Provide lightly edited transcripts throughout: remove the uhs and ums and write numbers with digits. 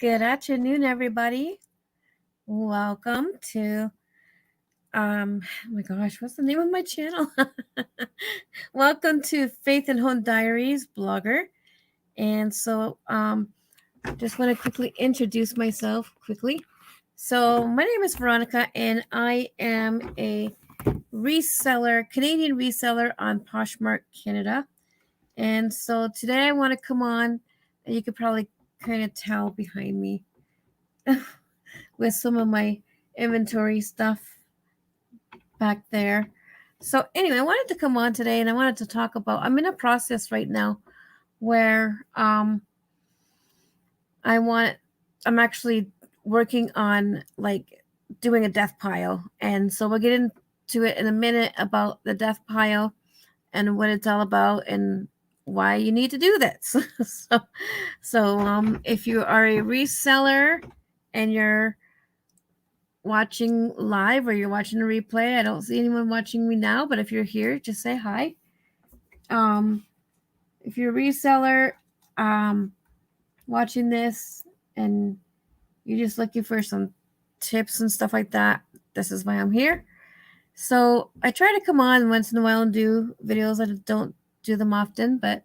Good afternoon, everybody. Welcome to oh my gosh, what's the name of my channel? Welcome to Faith and Home Diaries blogger. And so just want to quickly introduce myself quickly. So my name is Veronica and I am a reseller, Canadian reseller on Poshmark Canada. And so today I want to come on, and you could probably kind of tell behind me with some of my inventory stuff back there. So anyway, I wanted to come on today and I wanted to talk about, I'm in a process right now where I'm actually working on like doing a death pile. And so we'll get into it in a minute about the death pile and what it's all about and why you need to do this. so if you are a reseller and you're watching live or you're watching a replay, I don't see anyone watching me now, but if you're here, just say hi. If you're a reseller watching this and you're just looking for some tips and stuff like that, this is why I'm here. So I try to come on once in a while and do videos. I don't do them often, but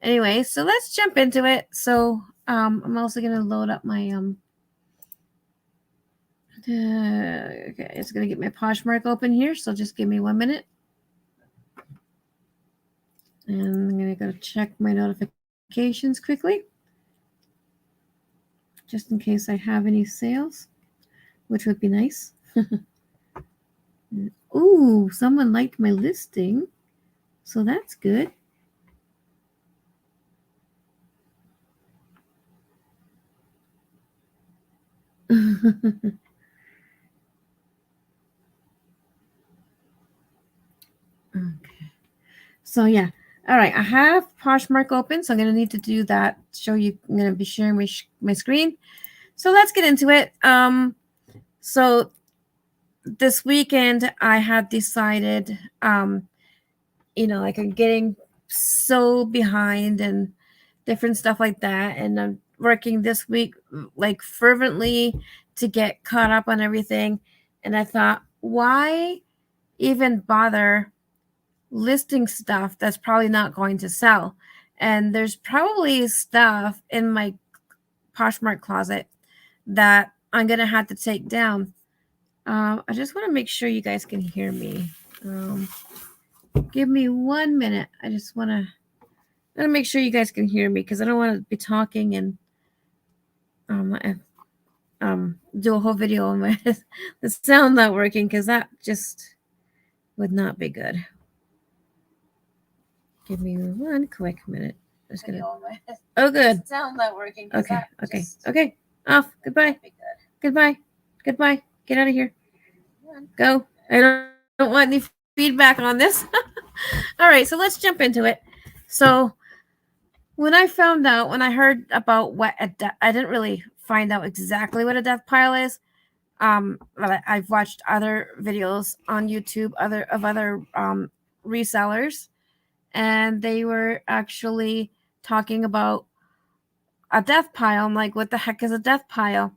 anyway, so let's jump into it. So I'm also going to load up my okay, it's going to get my Poshmark open here, so just give me 1 minute. And I'm going to go check my notifications quickly, just in case I have any sales, which would be nice. Ooh, someone liked my listing, so that's good. Okay. So yeah. All right. I have Poshmark open, so I'm going to need to do that. Show you. I'm going to be sharing my screen. So let's get into it. So this weekend I have decided, like I'm getting so behind and different stuff like that, and I'm working this week like fervently to get caught up on everything. And I thought, why even bother listing stuff that's probably not going to sell? And there's probably stuff in my Poshmark closet that I'm gonna have to take down. I just want to make sure you guys can hear me. Give me 1 minute. I just want to make sure you guys can hear me because I don't want to be talking and do a whole video on my the sound not working, because that just would not be good. Give me 1 quick minute. Just gonna. Oh, good. Sound not working. Okay. Off. Goodbye. Goodbye. Get out of here. Go. I don't want any feedback on this. All right, so let's jump into it. So when I heard about what I didn't really find out exactly what a death pile is. But I've watched other videos on YouTube, other resellers, and they were actually talking about a death pile. I'm like, what the heck is a death pile?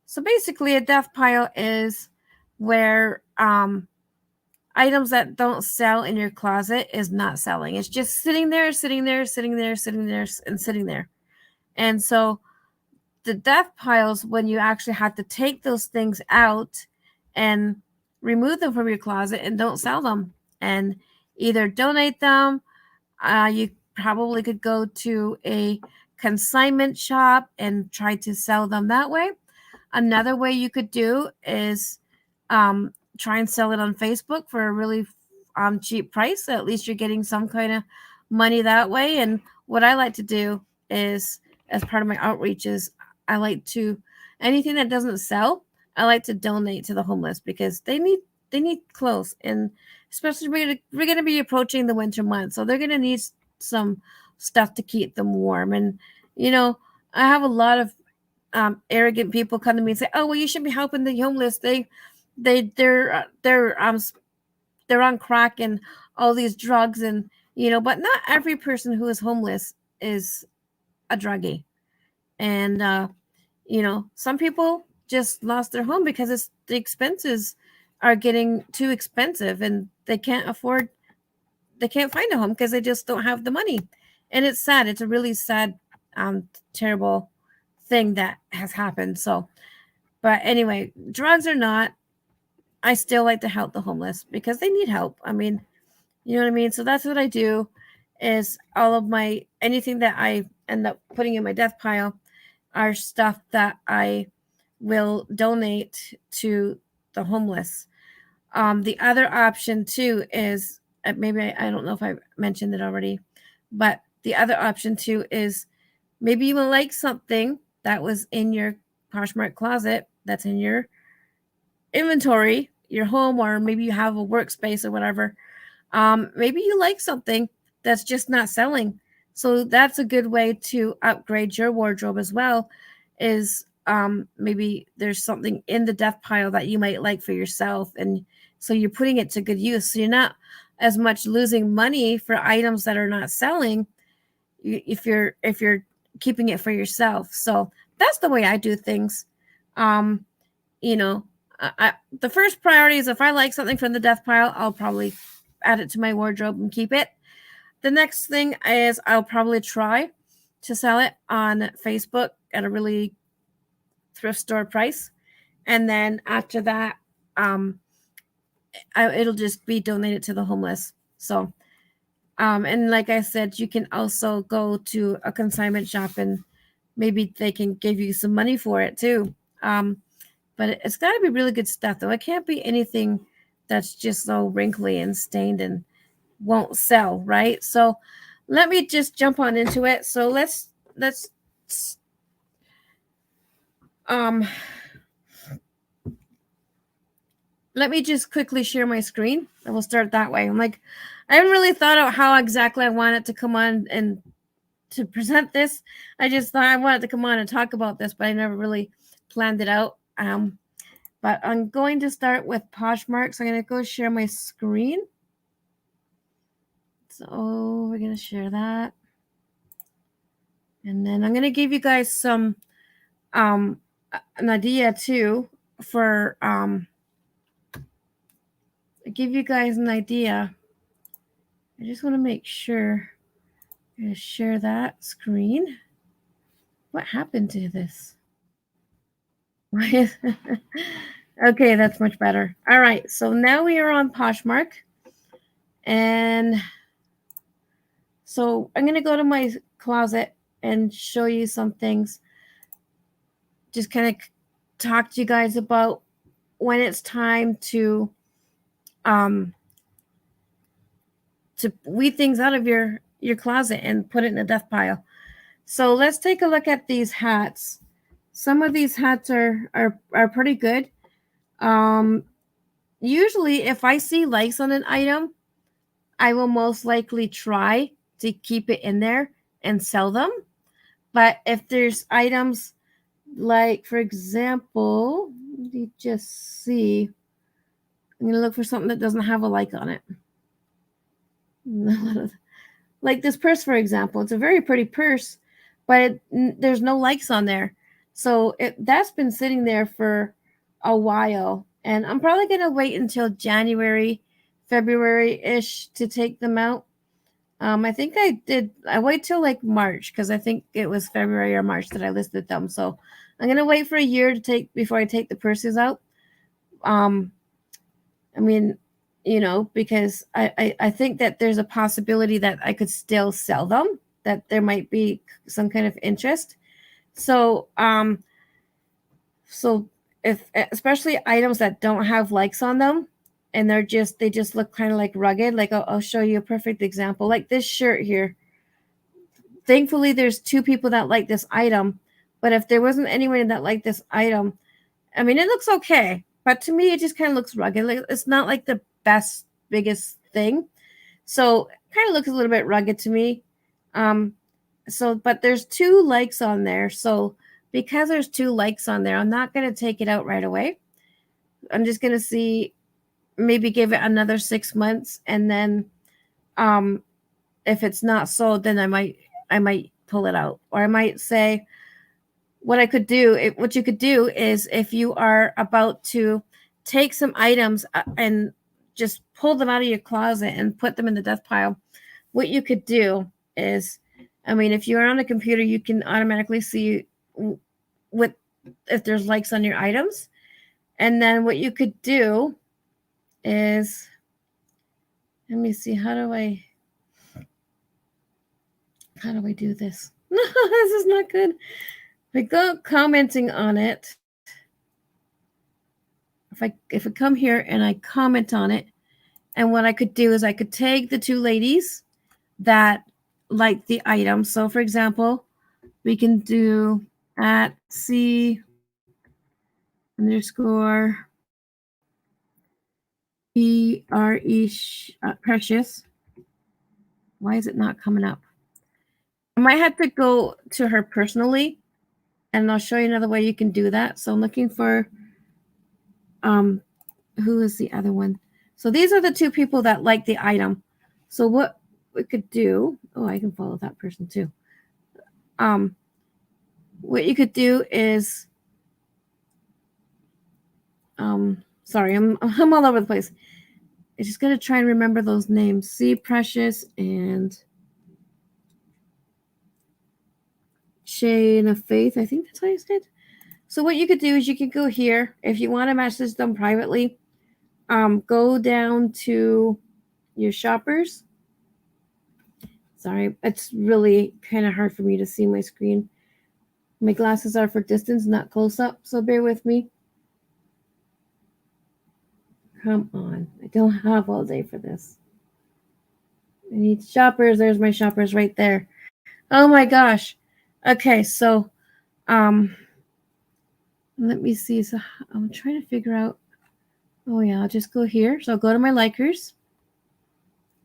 So basically, a death pile is where items that don't sell in your closet is not selling. It's just sitting there. And so the death piles, when you actually have to take those things out and remove them from your closet and don't sell them and either donate them. You probably could go to a consignment shop and try to sell them that way. Another way you could do is try and sell it on Facebook for a really cheap price. So at least you're getting some kind of money that way. And what I like to do is, as part of my outreach, is I like to, anything that doesn't sell, I like to donate to the homeless because they need clothes, and especially we're going to be approaching the winter months, so they're going to need some stuff to keep them warm. And I have a lot of arrogant people come to me and say, "Oh, well, you should be helping the homeless. They're on crack and all these drugs, and but not every person who is homeless is a druggie." And some people just lost their home because the expenses are getting too expensive and they can't find a home because they just don't have the money. And it's sad. It's a really sad, terrible thing that has happened. So, but anyway, drugs or not, I still like to help the homeless because they need help. I mean, you know what I mean? So that's what I do, is all of anything that I end up putting in my death pile are stuff that I will donate to the homeless. The other option too is, maybe I don't know if I mentioned it already, but the other option too is maybe you will like something that was in your Poshmark closet, that's in your inventory, your home, or maybe you have a workspace or whatever. Maybe you like something that's just not selling. So that's a good way to upgrade your wardrobe as well, is maybe there's something in the death pile that you might like for yourself. And so you're putting it to good use. So you're not as much losing money for items that are not selling if you're keeping it for yourself. So that's the way I do things. You know, the first priority is if I like something from the death pile, I'll probably add it to my wardrobe and keep it. The next thing is I'll probably try to sell it on Facebook at a really thrift store price. And then after that, it'll just be donated to the homeless. So, and like I said, you can also go to a consignment shop and maybe they can give you some money for it too. But it's got to be really good stuff, though. It can't be anything that's just so wrinkly and stained and won't sell, right? So let me just jump on into it. So let's let me just quickly share my screen and we'll start that way. I haven't really thought out how exactly I want it to come on and to present this. I just thought I wanted to come on and talk about this, but I never really planned it out. But I'm going to start with Poshmark. So I'm going to go share my screen. So we're going to share that. And then I'm going to give you guys some, an idea too for, give you guys an idea. I just want to make sure I'm going to share that screen. What happened to this? Okay, that's much better. All right, so now we are on Poshmark. And so I'm going to go to my closet and show you some things. Just kind of talk to you guys about when it's time to weed things out of your closet and put it in a death pile. So let's take a look at these hats. Some of these hats are pretty good. Usually if I see likes on an item, I will most likely try to keep it in there and sell them. But if there's items like, for example, let me just see. I'm going to look for something that doesn't have a like on it. Like this purse, for example. It's a very pretty purse, but there's no likes on there. So that's been sitting there for a while. And I'm probably going to wait until January, February-ish to take them out. I think I wait till like March because I think it was February or March that I listed them. So I'm going to wait for a year before I take the purses out. I mean, because I think that there's a possibility that I could still sell them, that there might be some kind of interest. So, if, especially items that don't have likes on them and they just look kind of like rugged, like I'll show you a perfect example, like this shirt here. Thankfully, there's 2 people that like this item, but if there wasn't anyone that liked this item, I mean, it looks okay, but to me, it just kind of looks rugged. Like, it's not like the best, biggest thing. So it kind of looks a little bit rugged to me. But there's 2 likes on there. So because there's 2 likes on there, I'm not going to take it out right away. I'm just going to see, maybe give it another 6 months. And then, if it's not sold, then I might pull it out, or I might say, what you could do is if you are about to take some items and just pull them out of your closet and put them in the death pile, what you could do is, I mean, if you're on a computer, you can automatically see what if there's likes on your items. And then what you could do is, let me see, how do I do this? No, this is not good. If I go commenting on it, if I come here and I comment on it, and what I could do is I could tag the two ladies that like the item. So for example, we can do at C _ PRE Precious. Why is it not coming up? I might have to go to her personally, and I'll show you another way you can do that. So I'm looking for who is the other one? So these are the two people that like the item. So what we could do, oh, I can follow that person too. What you could do is, sorry, I'm all over the place. I'm just gonna try and remember those names. C Precious and Shane of Faith. I think that's how you said. So what you could do is you could go here if you want to message them privately. Go down to your shoppers. Sorry, it's really kind of hard for me to see my screen. My glasses are for distance, not close up, so bear with me. Come on, I don't have all day for this. I need shoppers. There's my shoppers right there. Oh my gosh. Okay, so let me see. So I'm trying to figure out. Oh yeah, I'll just go here. So I'll go to my likers.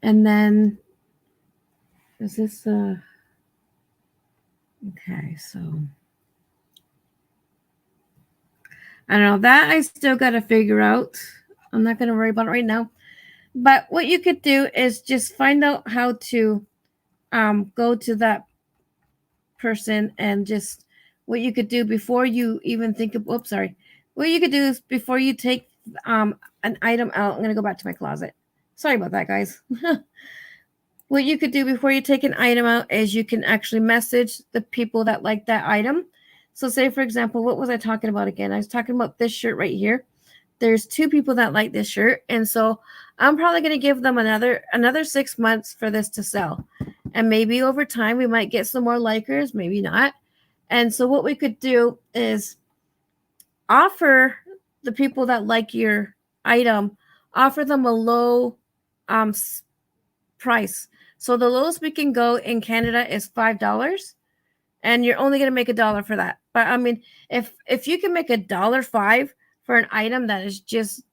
And then is this okay, so I don't know. That I still gotta figure out. I'm not gonna worry about it right now. But what you could do is just find out how to go to that person, and just what you could do before you even think of, oops, sorry. What you could do is before you take an item out, I'm going to go back to my closet. Sorry about that, guys. What you could do before you take an item out is you can actually message the people that like that item. So say, for example, what was I talking about again? I was talking about this shirt right here. There's two people that like this shirt. And so I'm probably going to give them another 6 months for this to sell. And maybe over time we might get some more likers, maybe not. And so what we could do is offer the people that like your item, offer them a low price. So the lowest we can go in Canada is $5, and you're only going to make $1 for that. But I mean, if you can make $1.05 for an item that is just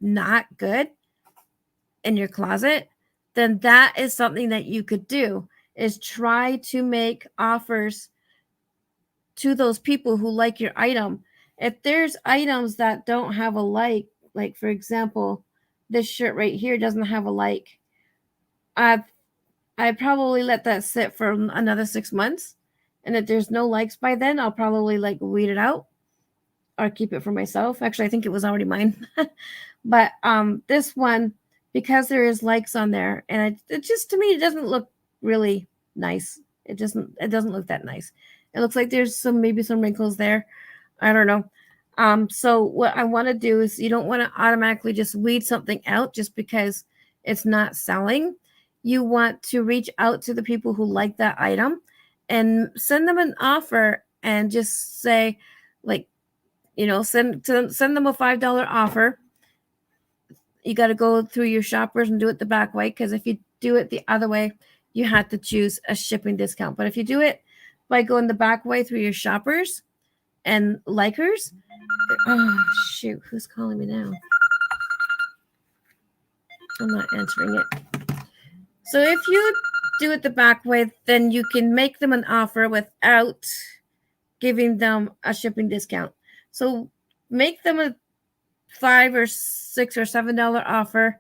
not good in your closet, then that is something that you could do, is try to make offers to those people who like your item. If there's items that don't have a like for example, this shirt right here doesn't have a like, I'd probably let that sit for another 6 months. And if there's no likes by then, I'll probably weed it out or keep it for myself. Actually, I think it was already mine. But this one, because there is likes on there, and it just, to me, it doesn't look really nice. It doesn't look that nice. It looks like there's maybe some wrinkles there. I don't know. So what I want to do is, you don't want to automatically just weed something out just because it's not selling. You want to reach out to the people who like that item and send them an offer, and just say, send them a $5 offer. You got to go through your shoppers and do it the back way, because if you do it the other way, you have to choose a shipping discount. But if you do it by going the back way through your shoppers and likers, oh shoot, who's calling me now? I'm not answering it. So if you do it the back way, then you can make them an offer without giving them a shipping discount. So make them a $5 or $6 or $7 offer.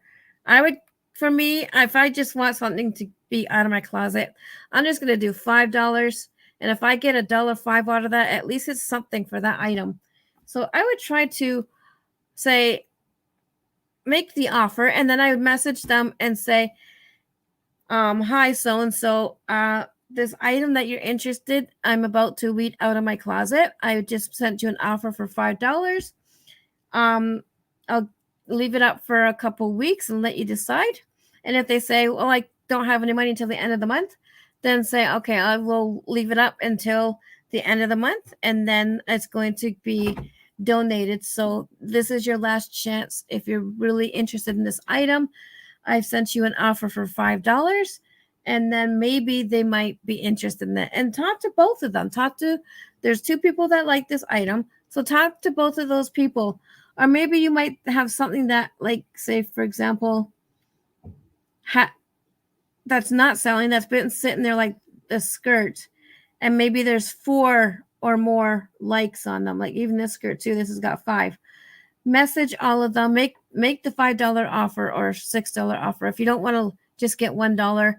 For me, if I just want something to be out of my closet, I'm just going to do $5. And if I get $1.05 out of that, at least it's something for that item. So I would try to say, make the offer, and then I would message them and say, hi, so-and-so, this item that you're interested, I'm about to weed out of my closet. I just sent you an offer for $5. I'll leave it up for a couple weeks and let you decide. And if they say, well, I don't have any money until the end of the month, then say, okay, I will leave it up until the end of the month, and then it's going to be donated. So this is your last chance. If you're really interested in this item, I've sent you an offer for $5, and then maybe they might be interested in it. And talk to both of them. There's 2 people that like this item, so talk to both of those people. Or maybe you might have something that, like, say, for example, that's not selling, that's been sitting there, like the skirt, and maybe there's 4 or more likes on them. Like even this skirt too, this has got 5. Message all of them, make the $5 offer or $6 offer. If you don't want to just get $1,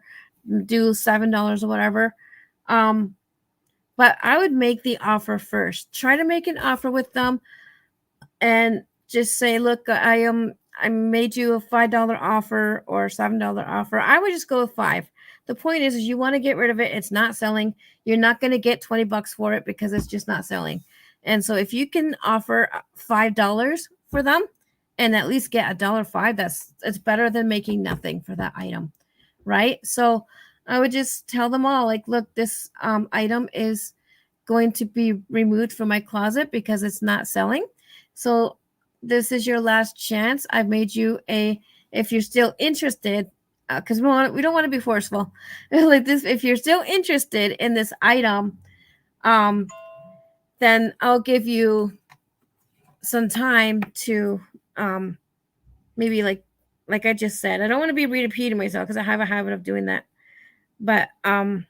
do $7 or whatever. But I would make the offer first. Try to make an offer with them and just say, look, I made you a $5 offer or $7 offer. I would just go with 5. The point is you want to get rid of it. It's not selling. You're not going to get $20 for it because it's just not selling. And so if you can offer $5 for them and at least get $1.05, it's better than making nothing for that item, right? So I would just tell them all, like, look, this item is going to be removed from my closet because it's not selling. So this is your last chance. I've made you if you're still interested, because we don't want to be forceful like this. If you're still interested in this item, then I'll give you some time to maybe like I just said. I don't want to be repeating myself because I have a habit of doing that. But sorry,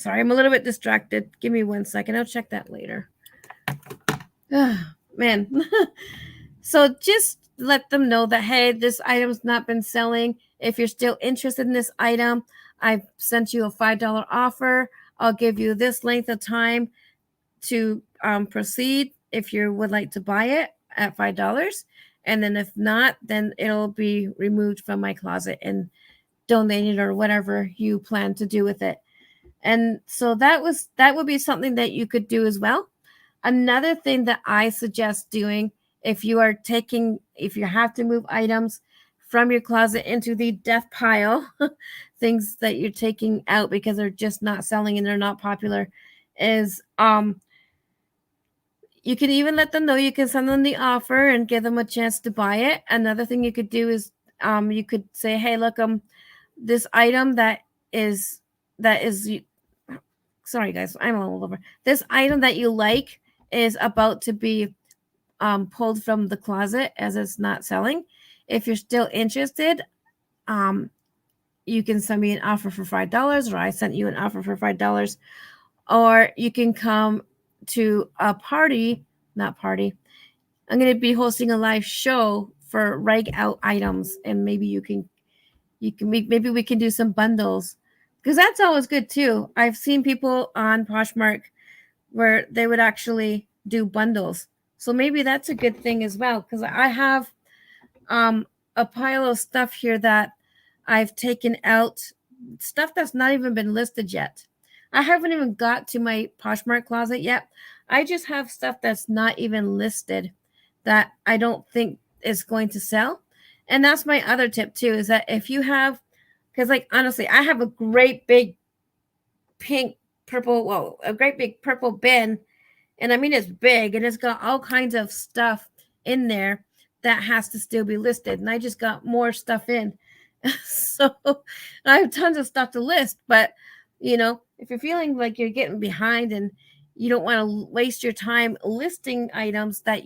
I'm a little bit distracted. Give me 1 second. I'll check that later. Man. So just let them know that, hey, this item's not been selling. If you're still interested in this item, I've sent you a $5 offer. I'll give you this length of time to proceed if you would like to buy it at $5. And then if not, then it'll be removed from my closet and donated or whatever you plan to do with it. And so that would be something that you could do as well. Another thing that I suggest doing if you have to move items from your closet into the death pile, things that you're taking out because they're just not selling and they're not popular, is you can even let them know. You can send them the offer and give them a chance to buy it. Another thing you could do is you could say, hey, look, this item that is sorry guys, I'm all over. This item that you like is about to be pulled from the closet as it's not selling. If you're still interested, you can send me an offer for $5, or I sent you an offer for $5, or you can come to a party. I'm going to be hosting a live show for rag out items, and maybe maybe we can do some bundles, because that's always good too. I've seen people on Poshmark where they would actually do bundles. So maybe that's a good thing as well, because I have a pile of stuff here that I've taken out, stuff that's not even been listed yet. I haven't even got to my Poshmark closet yet. I just have stuff that's not even listed that I don't think is going to sell. And that's my other tip too, is that if you have, because like honestly, I have a great big a great big purple bin. And I mean, it's big and it's got all kinds of stuff in there that has to still be listed. And I just got more stuff in. So I have tons of stuff to list. But, if you're feeling like you're getting behind and you don't want to waste your time listing items that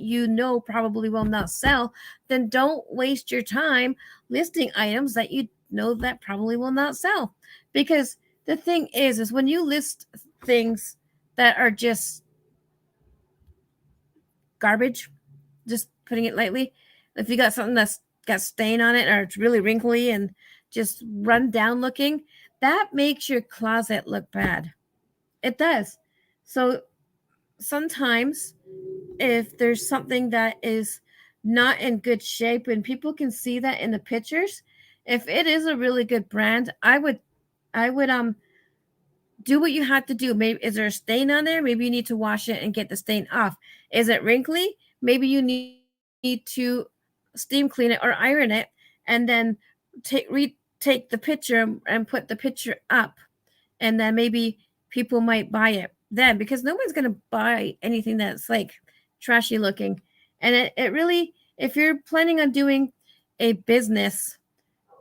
probably will not sell, then don't waste your time listing items that that probably will not sell. Because the thing is when you list things that are just garbage, just putting it lightly, if you got something that's got stain on it or it's really wrinkly and just run down looking, that makes your closet look bad. It does. So sometimes if there's something that is not in good shape and people can see that in the pictures, if it is a really good brand, I would do what you have to do. Maybe is there a stain on there? Maybe you need to wash it and get the stain off. Is it wrinkly? Maybe you need to steam clean it or iron it and then take the picture and put the picture up, and then maybe people might buy it then, because no one's going to buy anything that's like trashy looking. And it really, if you're planning on doing a business,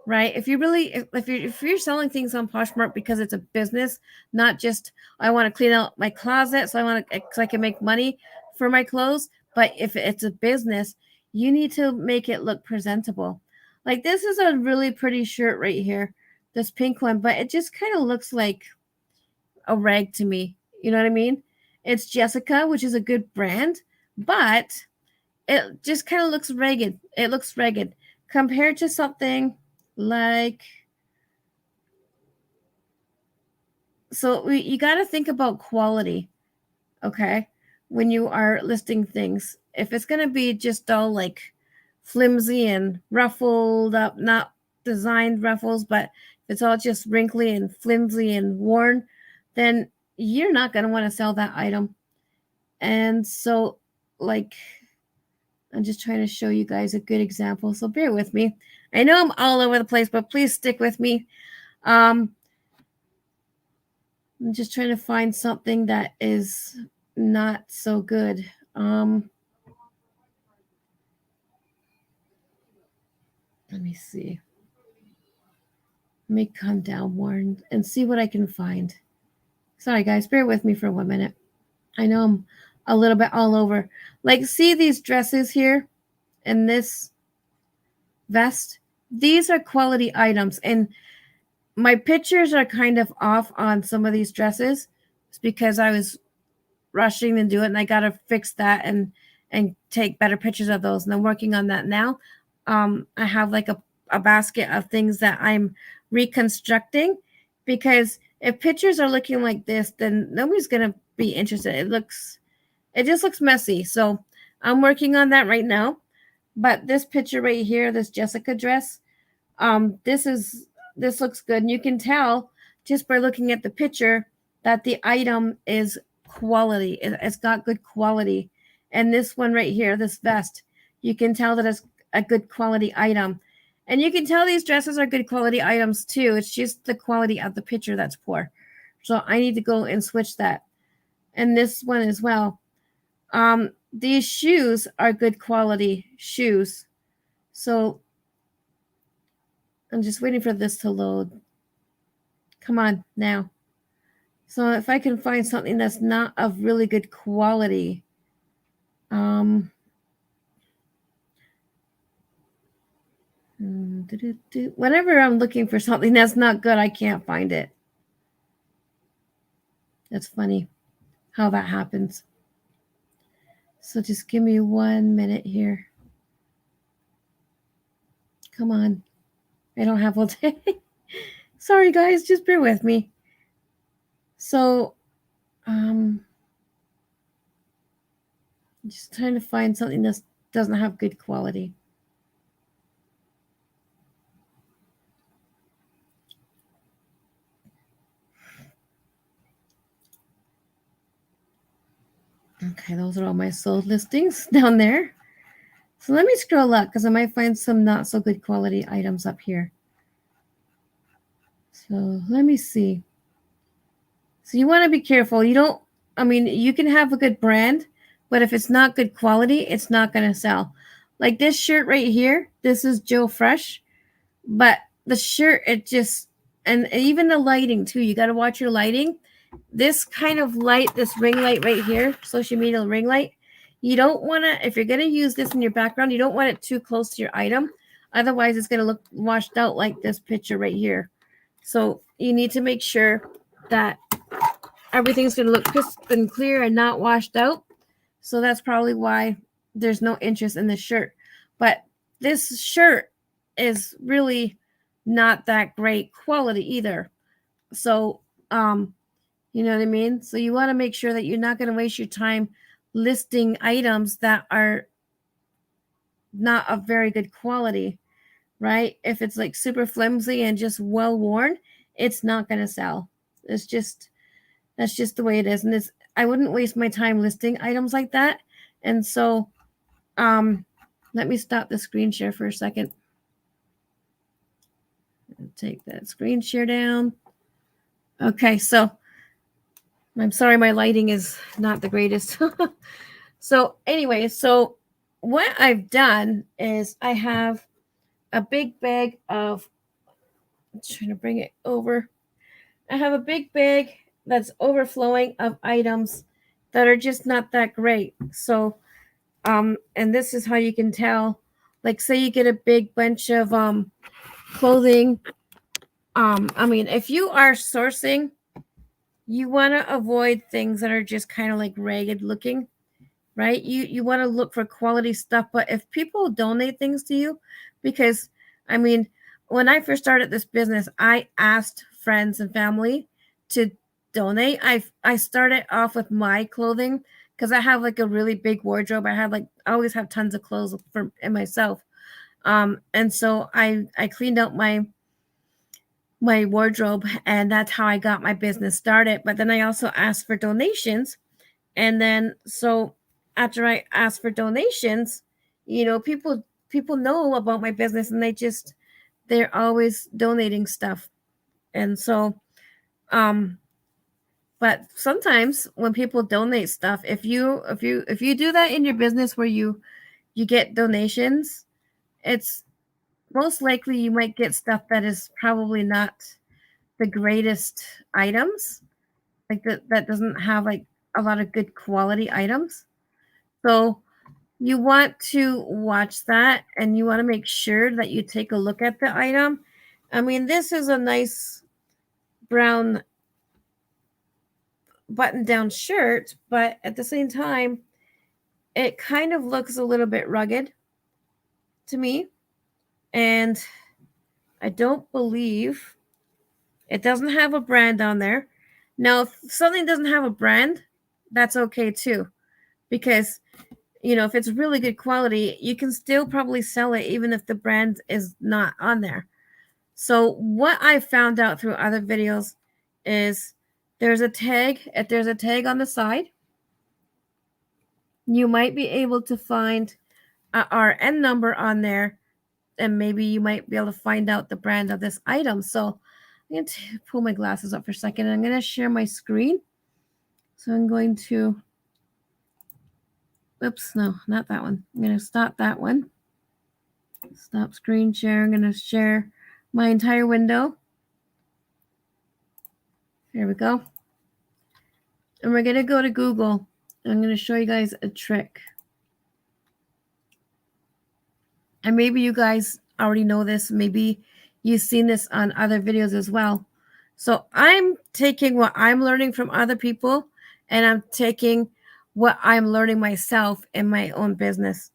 right? If you're selling things on Poshmark because it's a business, not just I want to clean out my closet so I can make money for my clothes, but if it's a business, you need to make it look presentable. Like this is a really pretty shirt right here, this pink one, but it just kind of looks like a rag to me. You know what I mean? It's Jessica, which is a good brand, but it just kind of looks ragged. It looks ragged compared to something like, so you got to think about quality, okay, when you are listing things. If it's going to be just all like flimsy and ruffled up, not designed ruffles, but if it's all just wrinkly and flimsy and worn, then you're not going to want to sell that item. And so, like, I'm just trying to show you guys a good example, so bear with me. I know I'm all over the place, but please stick with me. I'm just trying to find something that is not so good. Let me see. Let me come down more and see what I can find. Sorry, guys, bear with me for 1 minute. I know I'm a little bit all over. Like, see these dresses here and this vest? These are quality items, and my pictures are kind of off on some of these dresses. It's because I was rushing to do it, and I got to fix that and take better pictures of those, and I'm working on that now. I have like a basket of things that I'm reconstructing, because if pictures are looking like this, then nobody's gonna be interested. It just looks messy. So I'm working on that right now. But this picture right here, this Jessica dress, this looks good, and you can tell just by looking at the picture that the item is quality. It's got good quality. And this one right here, this vest, you can tell that it's a good quality item. And you can tell these dresses are good quality items too. It's just the quality of the picture that's poor. So I need to go and switch that. And this one as well. These shoes are good quality shoes. So I'm just waiting for this to load. Come on now. So if I can find something that's not of really good quality, whenever I'm looking for something that's not good, I can't find it. That's funny how that happens. So just give me 1 minute here. Come on. I don't have all day. Sorry, guys. Just bear with me. So, just trying to find something that doesn't have good quality. Okay, those are all my sold listings down there. So let me scroll up, because I might find some not so good quality items up here. So let me see. So you want to be careful. You can have a good brand, but if it's not good quality, it's not going to sell. Like this shirt right here, this is Joe Fresh, but the shirt, and even the lighting too, you got to watch your lighting. This kind of light, this ring light right here, social media ring light, you don't want to, if you're going to use this in your background, you don't want it too close to your item. Otherwise, it's going to look washed out like this picture right here. So you need to make sure that everything's going to look crisp and clear and not washed out. So that's probably why there's no interest in this shirt. But this shirt is really not that great quality either. So You know what I mean? So you want to make sure that you're not going to waste your time listing items that are not of very good quality, right? If it's like super flimsy and just well worn, it's not going to sell. It's just that's just the way it is, and it's I wouldn't waste my time listing items like that. And so, let me stop the screen share for a second. Take that screen share down. Okay, so I'm sorry my lighting is not the greatest. So anyway, so what I've done is I have a big bag of, I'm trying to bring it over. I have a big bag that's overflowing of items that are just not that great. So, and this is how you can tell. Like, say you get a big bunch of clothing. I mean, if you are sourcing, you want to avoid things that are just kind of like ragged looking, right? You want to look for quality stuff. But if people donate things to you, because I mean, when I first started this business, I asked friends and family to donate. I started off with my clothing because I have like a really big wardrobe. I always have tons of clothes for in myself. And so I cleaned out my wardrobe, and that's how I got my business started. But then I also asked for donations, and then so after I asked for donations, people know about my business, and they're always donating stuff. And so but sometimes when people donate stuff, if you do that in your business where you get donations, it's most likely you might get stuff that is probably not the greatest items, like that doesn't have like a lot of good quality items. So you want to watch that, and you want to make sure that you take a look at the item. I mean, this is a nice brown button down shirt, but at the same time, it kind of looks a little bit rugged to me. And I don't believe it doesn't have a brand on there. Now, if something doesn't have a brand, that's okay too, because if it's really good quality, you can still probably sell it even if the brand is not on there. So what I found out through other videos is there's a tag. If there's a tag on the side, you might be able to find a RN number on there, and maybe you might be able to find out the brand of this item. So I'm going to pull my glasses up for a second, and I'm going to share my screen. So I'm going to, oops, no, not that one. I'm going to stop that one. Stop screen share. I'm going to share my entire window. There we go. And we're going to go to Google. I'm going to show you guys a trick. And maybe you guys already know this. Maybe you've seen this on other videos as well. So I'm taking what I'm learning from other people, and I'm taking what I'm learning myself in my own business.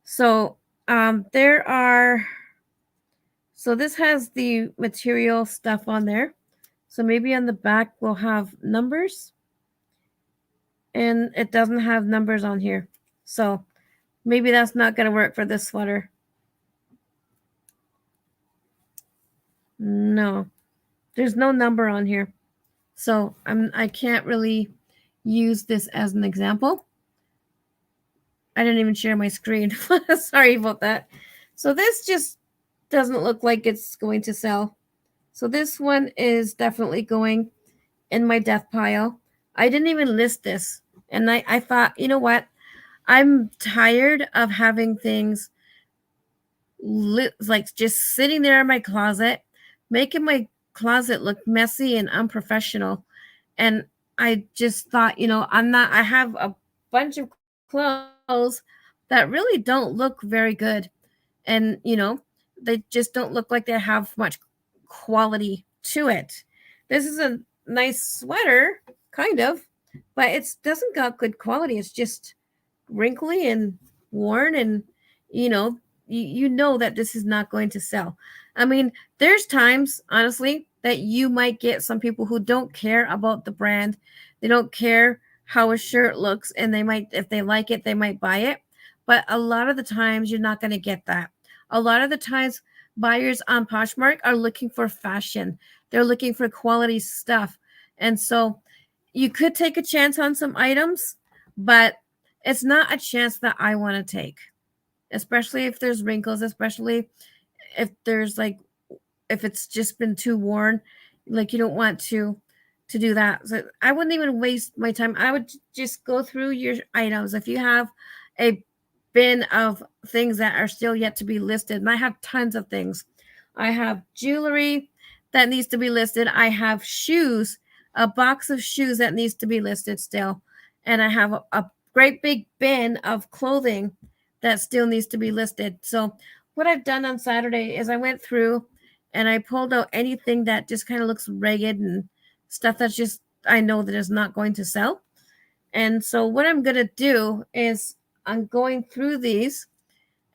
So so this has the material stuff on there. So maybe on the back we'll have numbers, and it doesn't have numbers on here. So maybe that's not going to work for this sweater. No, there's no number on here. So I can't really use this as an example. I didn't even share my screen. Sorry about that. So this just doesn't look like it's going to sell. So this one is definitely going in my death pile. I didn't even list this. And I thought, you know what? I'm tired of having things like just sitting there in my closet, making my closet look messy and unprofessional. And I just thought, I have a bunch of clothes that really don't look very good. And, they just don't look like they have much quality to it. This is a nice sweater, kind of, but it doesn't got good quality. It's just wrinkly and worn, and, you know that this is not going to sell. I mean, there's times, honestly, that you might get some people who don't care about the brand. They don't care how a shirt looks, and they might, if they like it, they might buy it. But a lot of the times, you're not going to get that. A lot of the times, buyers on Poshmark are looking for fashion. They're looking for quality stuff. And so you could take a chance on some items, but it's not a chance that I want to take, especially if there's wrinkles, especially if there's like, if it's just been too worn, like you don't want to do that. So I wouldn't even waste my time. I would just go through your items. If you have a bin of things that are still yet to be listed, and I have tons of things. I have jewelry that needs to be listed. I have shoes, a box of shoes that needs to be listed still. And I have a great big bin of clothing that still needs to be listed. So what I've done on Saturday is I went through and I pulled out anything that just kind of looks ragged and stuff that's just, I know that is not going to sell. And so what I'm going to do is I'm going through these,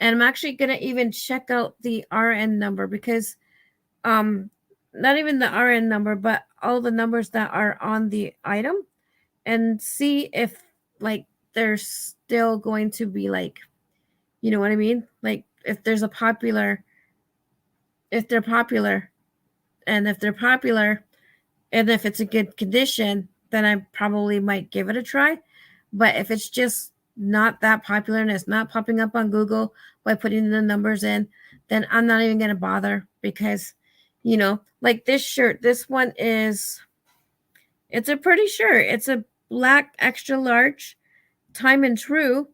and I'm actually going to even check out the RN number, because not even the RN number, but all the numbers that are on the item, and see if like they're still going to be like, you know what I mean? Like if there's a popular, if they're popular, and if they're popular, and if it's a good condition, then I probably might give it a try. But if it's just not that popular and it's not popping up on Google by putting the numbers in, then I'm not even going to bother, because, you know, like this shirt, this one is, it's a pretty shirt. It's a black extra large, time and true.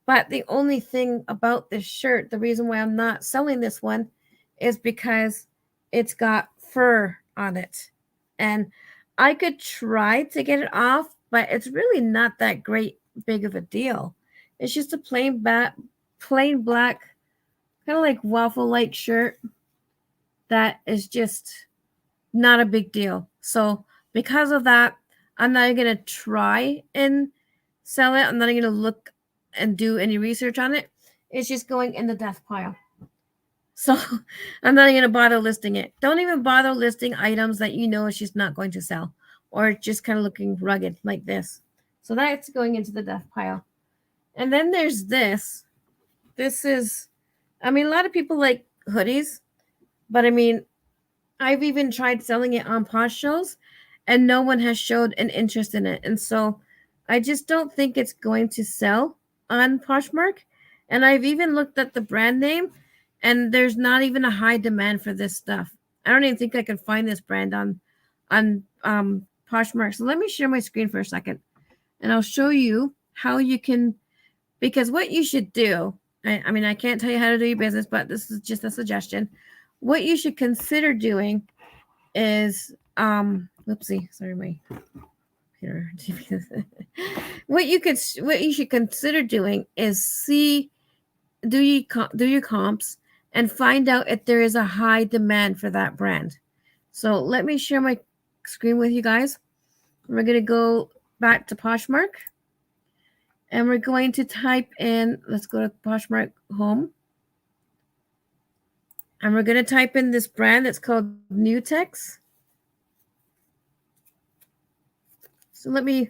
But the only thing about this shirt, the reason why I'm not selling this one, is because it's got fur on it. And I could try to get it off, but it's really not that great big of a deal. It's just a plain black, kind of like waffle like shirt that is just not a big deal. So because of that, I'm not going to try and sell it. I'm not going to look and do any research on it. It's just going in the death pile. So I'm not going to bother listing it. Don't even bother listing items that you know she's not going to sell, or just kind of looking rugged like this. So that's going into the death pile. And then there's this. This is, I mean, a lot of people like hoodies, but I mean, I've even tried selling it on Posh shows, and no one has showed an interest in it. And so I just don't think it's going to sell on Poshmark. And I've even looked at the brand name, and there's not even a high demand for this stuff. I don't even think I can find this brand on Poshmark. So let me share my screen for a second, and I'll show you how you can, because what you should do, I mean, I can't tell you how to do your business, but this is just a suggestion. What you should consider doing is, whoopsie, sorry, my computer. what you should consider doing is do your comps and find out if there is a high demand for that brand. So let me share my screen with you guys. We're going to go back to Poshmark, and we're going to type in, let's go to Poshmark home. And we're going to type in this brand that's called Nutex. So let me,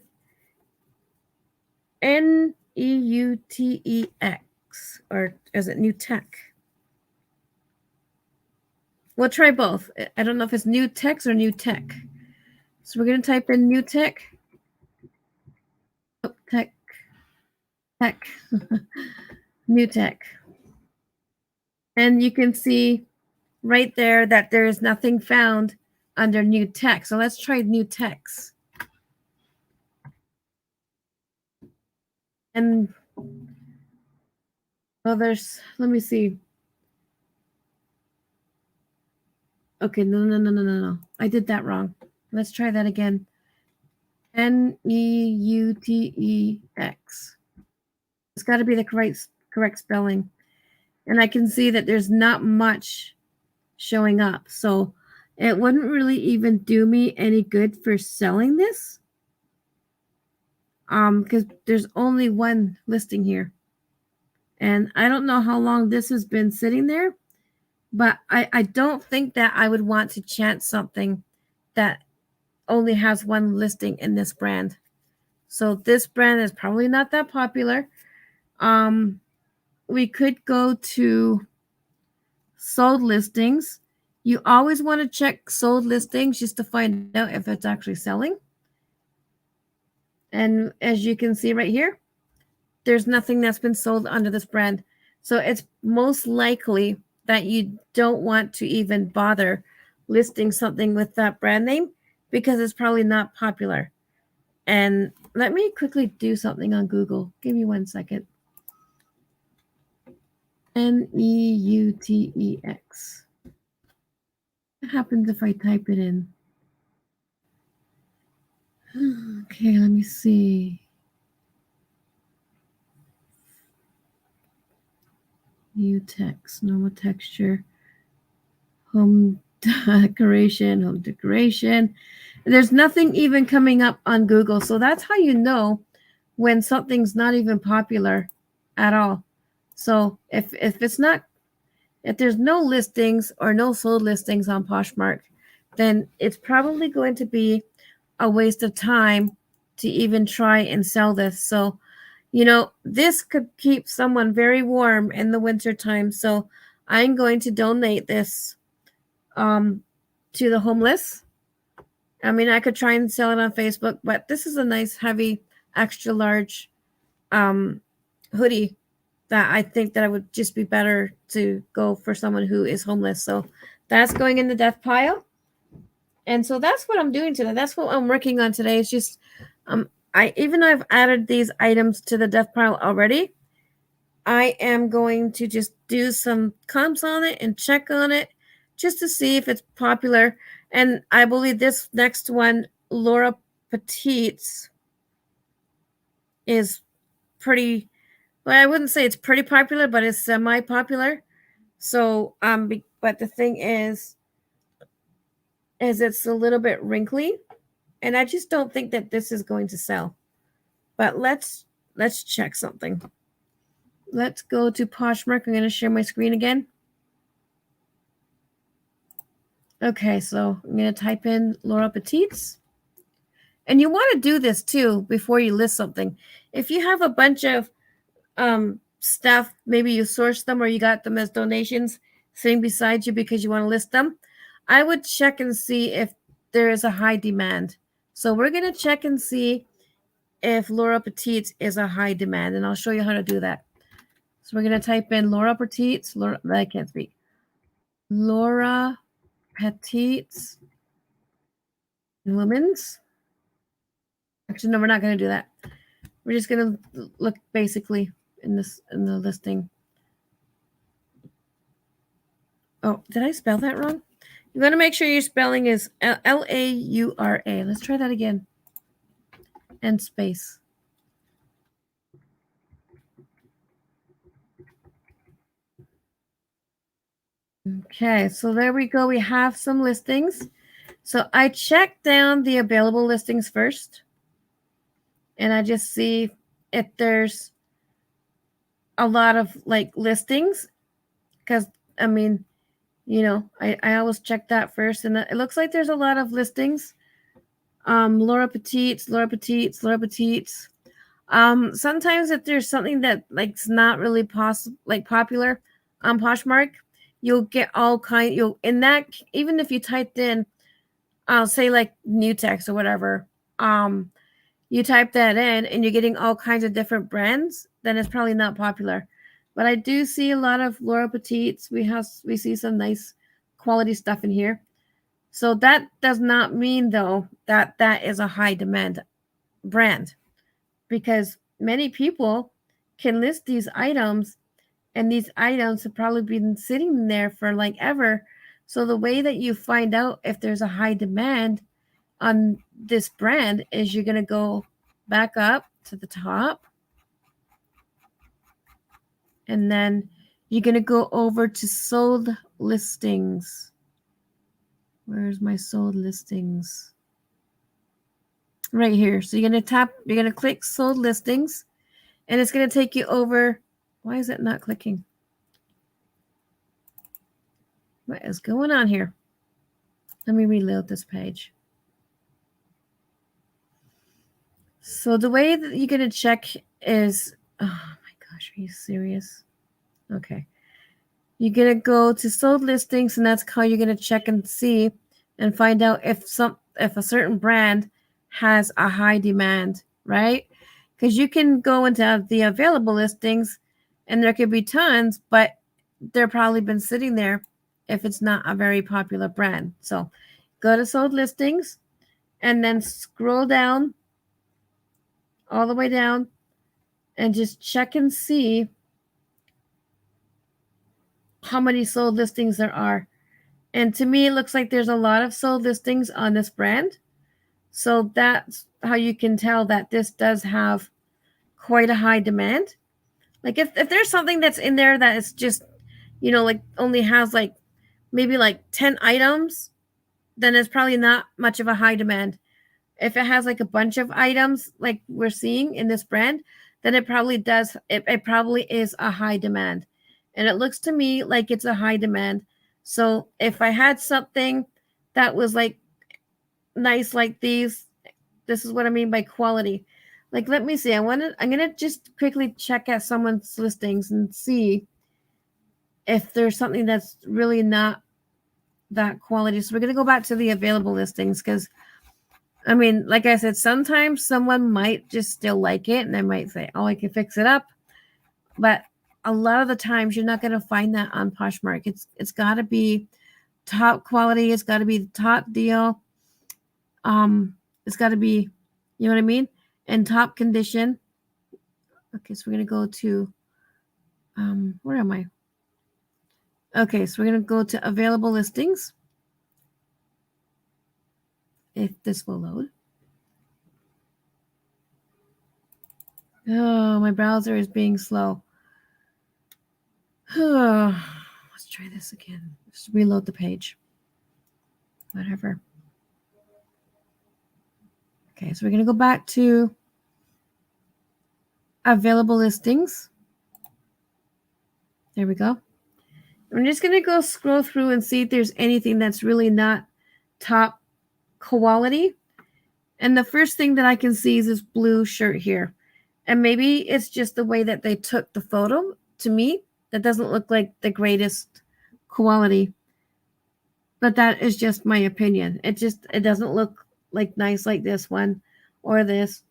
Neutex, or is it Nutex? We'll try both. I don't know if it's Nutex or Nutech. So we're going to type in Nutech. Oh, tech. Nutech. And you can see right there that there is nothing found under Nutech. So let's try Nutex. And oh, there's, let me see. Okay, no. I did that wrong. Let's try that again. Neutex. It's got to be the correct spelling. And I can see that there's not much showing up. So it wouldn't really even do me any good for selling this. Because there's only one listing here. And I don't know how long this has been sitting there, but I don't think that I would want to chance something that only has one listing in this brand. So this brand is probably not that popular. We could go to sold listings. You always want to check sold listings just to find out if it's actually selling. And as you can see right here, there's nothing that's been sold under this brand. So it's most likely that you don't want to even bother listing something with that brand name because it's probably not popular. And let me quickly do something on Google. Give me 1 second. Neutex. What happens if I type it in? Okay, let me see. Neutex, normal texture, home decoration. There's nothing even coming up on Google. So that's how you know when something's not even popular at all. So if there's no listings or no sold listings on Poshmark, then it's probably going to be a waste of time to even try and sell this. So, this could keep someone very warm in the winter time. So I'm going to donate this to the homeless. I mean, I could try and sell it on Facebook, but this is a nice, heavy, extra large hoodie that I think that it would just be better to go for someone who is homeless. So that's going in the death pile. And so that's what I'm doing today. That's what I'm working on today. It's just, I've added these items to the death pile already. I am going to just do some comps on it and check on it just to see if it's popular. And I believe this next one, Laura Petite's, is pretty, well, I wouldn't say it's pretty popular, but it's semi-popular. So, but the thing is it's a little bit wrinkly, and I just don't think that this is going to sell. But let's check something. Let's go to Poshmark. I'm going to share my screen again. Okay, so I'm going to type in Laura Petite's. And you want to do this too before you list something. If you have a bunch of stuff, maybe you source them or you got them as donations sitting beside you because you want to list them, I would check and see if there is a high demand. So we're going to check and see if Laura Petite's is a high demand, and I'll show you how to do that. So we're going to type in Laura Petite's. I can't speak. Laura Petite's women's. Actually, no, we're not going to do that. We're just going to look basically in the listing. Oh, did I spell that wrong? You want to make sure your spelling is Laura. Let's try that again. And space. Okay, so there we go. We have some listings. So I check down the available listings first. And I just see if there's a lot of listings. Because, I mean, I always check that first. And it looks like there's a lot of listings. Laura Petite's. Sometimes if there's something that it's not really popular on Poshmark, you'll get all kind. Even if you typed in, I'll say Nutex or whatever. You type that in and you're getting all kinds of different brands, then it's probably not popular. But I do see a lot of Laura Petite's. We see some nice quality stuff in here. So that does not mean though that is a high demand brand, because many people can list these items, and these items have probably been sitting there for ever. So the way that you find out if there's a high demand on this brand is you're going to go back up to the top, and then you're going to go over to sold listings. Where's my sold listings? Right here. So you're going to click sold listings, and it's going to take you over. Why is it not clicking? What is going on here? Let me reload this page. So the way that you're going to check is, oh my gosh, are you serious? Okay. You're going to go to sold listings, and that's how you're going to check and see and find out if a certain brand has a high demand, right? Because you can go into the available listings and there could be tons, but they're probably been sitting there if it's not a very popular brand. So go to sold listings and then scroll down all the way down and just check and see how many sold listings there are. And to me, it looks like there's a lot of sold listings on this brand. So that's how you can tell that this does have quite a high demand. Like if there's something that's in there that is just, like only has like maybe like 10 items, then it's probably not much of a high demand. If it has like a bunch of items like we're seeing in this brand, then it probably does, it probably is a high demand. And it looks to me like it's a high demand. So if I had something that was like nice like these, this is what I mean by quality. Like, let me see. I'm gonna just quickly check at someone's listings and see if there's something that's really not that quality. So we're gonna go back to the available listings because, I mean, like I said, sometimes someone might just still like it and they might say, "Oh, I can fix it up," but a lot of the times you're not gonna find that on Poshmark. It's got to be top quality. It's got to be the top deal. It's got to be, you know what I mean, in top condition. Okay, so we're gonna go to where am I? Okay, so we're gonna go to available listings. If this will load. Oh, my browser is being slow. Let's try this again. Just reload the page. Whatever. Okay, so we're gonna go back to available listings. There we go. I'm just gonna go scroll through and see if there's anything that's really not top quality. And the first thing that I can see is this blue shirt here. And maybe it's just the way that they took the photo. To me, that doesn't look like the greatest quality. But that is just my opinion. It doesn't look like nice like this one or this.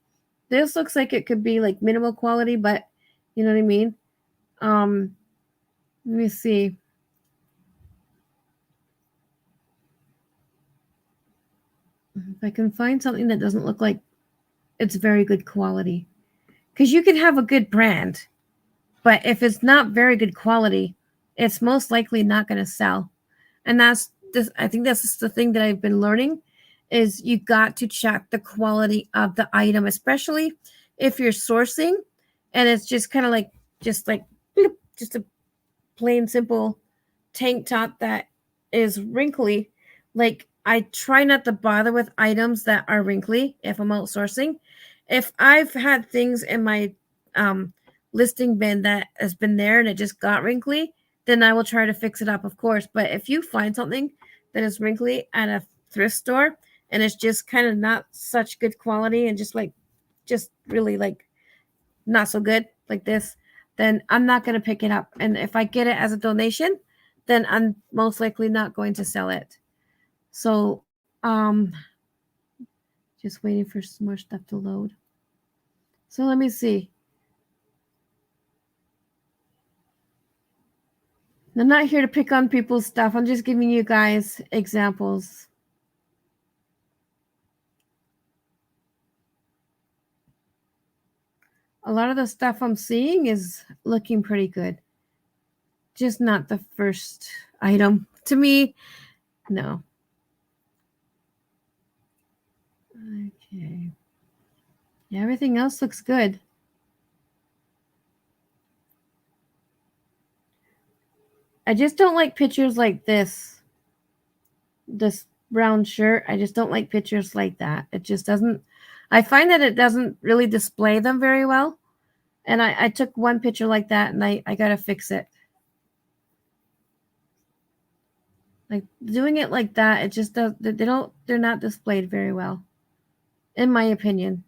This looks like it could be like minimal quality, but you know what I mean? Let me see. If I can find something that doesn't look like it's very good quality. Because you can have a good brand, but if it's not very good quality, it's most likely not going to sell. And that's this. I think that's the thing that I've been learning is you got to check the quality of the item, especially if you're sourcing and it's just kind of like just a plain simple tank top that is wrinkly. Like, I try not to bother with items that are wrinkly if I'm outsourcing. If I've had things in my listing bin that has been there and it just got wrinkly, then I will try to fix it up, of course. But if you find something that is wrinkly at a thrift store and it's just kind of not such good quality and just really like not so good like this, then I'm not going to pick it up. And if I get it as a donation, then I'm most likely not going to sell it. So, just waiting for some more stuff to load. So let me see. I'm not here to pick on people's stuff. I'm just giving you guys examples. A lot of the stuff I'm seeing is looking pretty good. Just not the first item. To me, no. Okay. Yeah, everything else looks good. I just don't like pictures like this. This brown shirt. I just don't like pictures like that. It just doesn't. I find that it doesn't really display them very well. And I took one picture like that and I got to fix it. Like doing it like that, it just does. They're not displayed very well, in my opinion.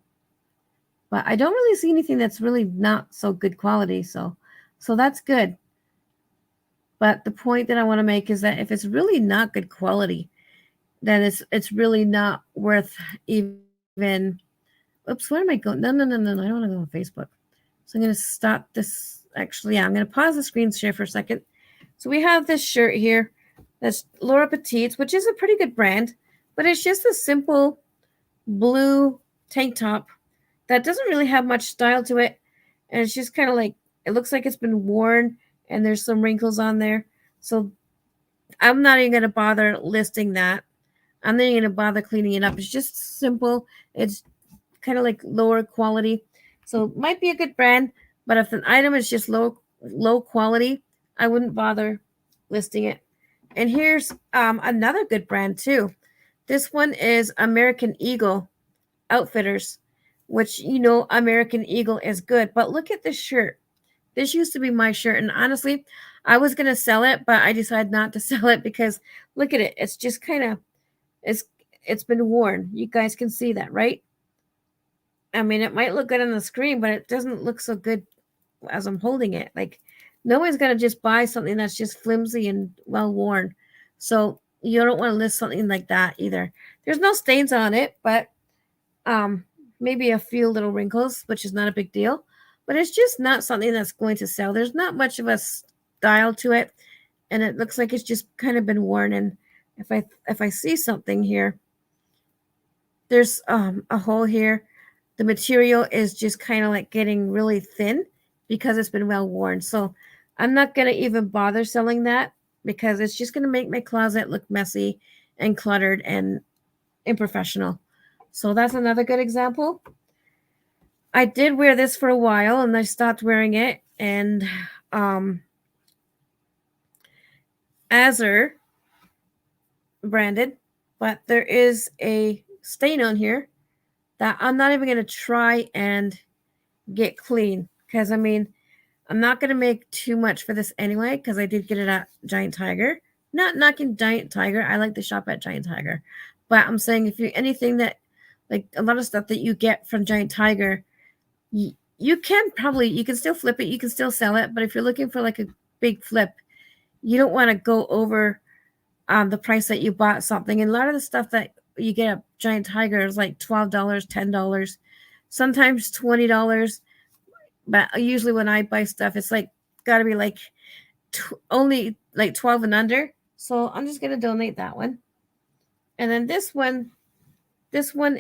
But I don't really see anything that's really not so good quality. So that's good. But the point that I want to make is that if it's really not good quality, then it's really not worth even. Oops, where am I going? No. I don't want to go on Facebook. So I'm going to stop this. Actually, yeah, I'm going to pause the screen share for a second. So we have this shirt here. That's Laura Petite's, which is a pretty good brand, but it's just a simple blue tank top that doesn't really have much style to it. And it's just kind of like, it looks like it's been worn and there's some wrinkles on there. So I'm not even going to bother listing that. I'm not even going to bother cleaning it up. It's just simple. It's kind of like lower quality. So it might be a good brand, but if an item is just low quality, I wouldn't bother listing it. And here's another good brand too. This one is American Eagle Outfitters, which American Eagle is good. But look at this shirt. This used to be my shirt, and honestly, I was gonna sell it, but I decided not to sell it because look at it. It's just kind of it's been worn. You guys can see that, right? I mean, it might look good on the screen, but it doesn't look so good as I'm holding it. Like, no one's gonna just buy something that's just flimsy and well worn. So you don't want to list something like that either. There's no stains on it, but maybe a few little wrinkles, which is not a big deal. But it's just not something that's going to sell. There's not much of a style to it, and it looks like it's just kind of been worn. And if I see something here, there's a hole here. The material is just kind of like getting really thin because it's been well worn. So I'm not going to even bother selling that because it's just going to make my closet look messy and cluttered and unprofessional. So that's another good example. I did wear this for a while and I stopped wearing it. And Azer branded, but there is a stain on here that I'm not even going to try and get clean because I mean, I'm not going to make too much for this anyway because I did get it at Giant Tiger. Not knocking Giant Tiger. I like to shop at Giant Tiger. But I'm saying if you anything that, like a lot of stuff that you get from Giant Tiger, you can still flip it. You can still sell it. But if you're looking for like a big flip, you don't want to go over the price that you bought something. And a lot of the stuff that you get at Giant Tiger is like $12, $10, sometimes $20. But usually when I buy stuff, it's like got to be like only like 12 and under. So I'm just going to donate that one. And then this one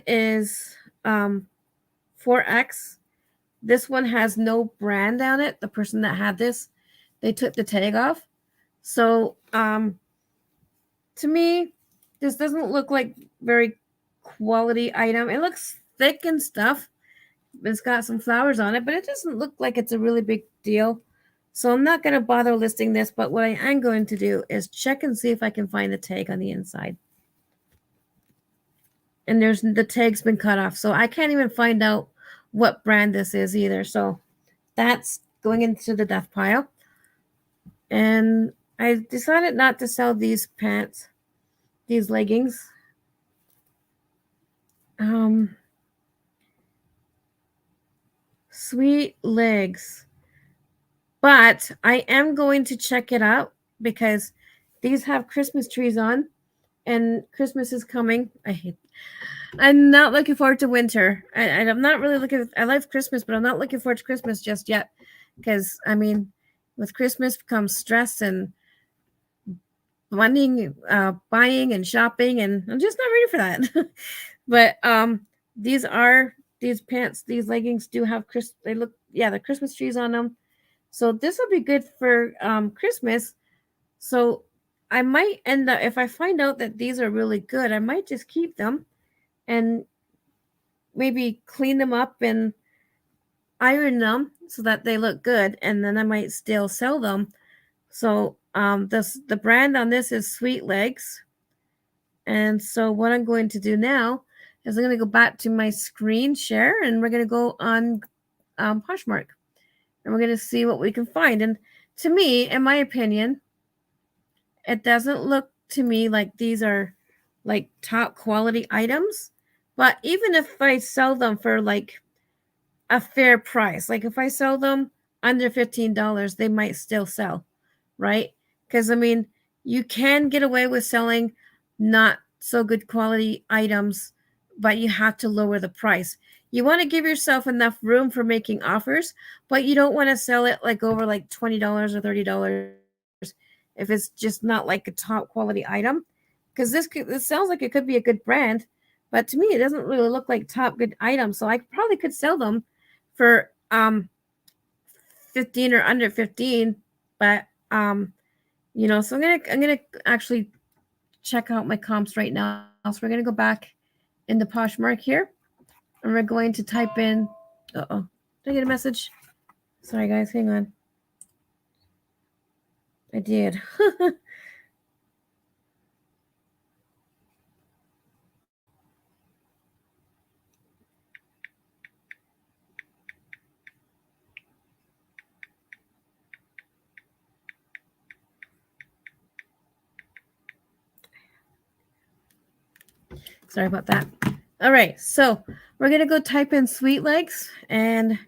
is 4X. This one has no brand on it. The person that had this, they took the tag off. So to me, this doesn't look like very quality item. It looks thick and stuff. It's got some flowers on it, but it doesn't look like it's a really big deal. So I'm not going to bother listing this, but what I am going to do is check and see if I can find the tag on the inside. And the tag's been cut off, so I can't even find out what brand this is either. So that's going into the death pile. And I decided not to sell these pants, these leggings. Sweet legs. But I am going to check it out because these have Christmas trees on and Christmas is coming. I'm not looking forward to winter. I'm not really I love Christmas, but I'm not looking forward to Christmas just yet because, I mean, with Christmas comes stress and buying and shopping, and I'm just not ready for that. But these pants, these leggings do have the Christmas trees on them. So this will be good for Christmas. So I might end up, if I find out that these are really good, I might just keep them and maybe clean them up and iron them so that they look good, and then I might still sell them. So the brand on this is Sweet Legs. And so what I'm going to do now is I'm going to go back to my screen share and we're going to go on Poshmark and we're going to see what we can find. And to me, in my opinion, it doesn't look to me like these are like top quality items. But even if I sell them for like a fair price. Like if I sell them under $15, they might still sell, right? Because I mean, you can get away with selling not so good quality items, but you have to lower the price. You want to give yourself enough room for making offers, but you don't want to sell it like over like $20 or $30 if it's just not like a top quality item. Because this sounds like it could be a good brand, but to me it doesn't really look like top good items. So I probably could sell them for 15 or under 15, but so I'm gonna actually check out my comps right now. So we're gonna go back into Poshmark here, and we're going to type in. Uh-oh, did I get a message? Sorry guys, hang on. I did. Sorry about that. All right, so we're gonna go type in sweet legs, and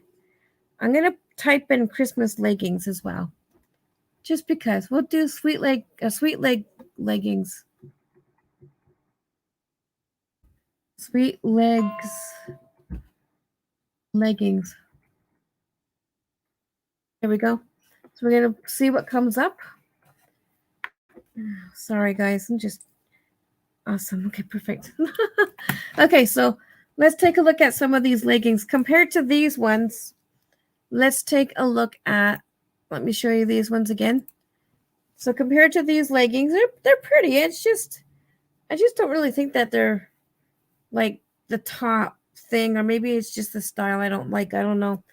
I'm gonna type in Christmas leggings as well, just because we'll do sweet leg leggings. Sweet legs leggings. There we go. So we're gonna see what comes up. Sorry guys, I'm just awesome. Okay, perfect. Okay, so let's take a look at some of these leggings compared to these ones. Let's take a look at, let me show you these ones again. So compared to these leggings, they're pretty. It's just, I just don't really think that they're like the top thing, or maybe it's just the style I don't like. I don't know.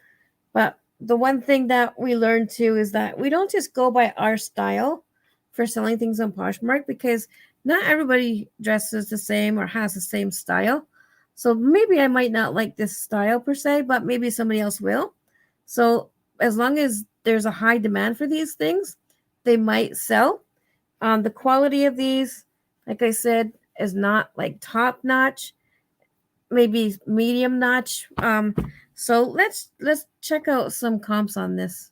But the one thing that we learned too is that we don't just go by our style for selling things on Poshmark, because not everybody dresses the same or has the same style. So maybe I might not like this style per se, but maybe somebody else will. So as long as there's a high demand for these things, they might sell. The quality of these, like I said, is not like top notch, maybe medium notch. So let's check out some comps on this.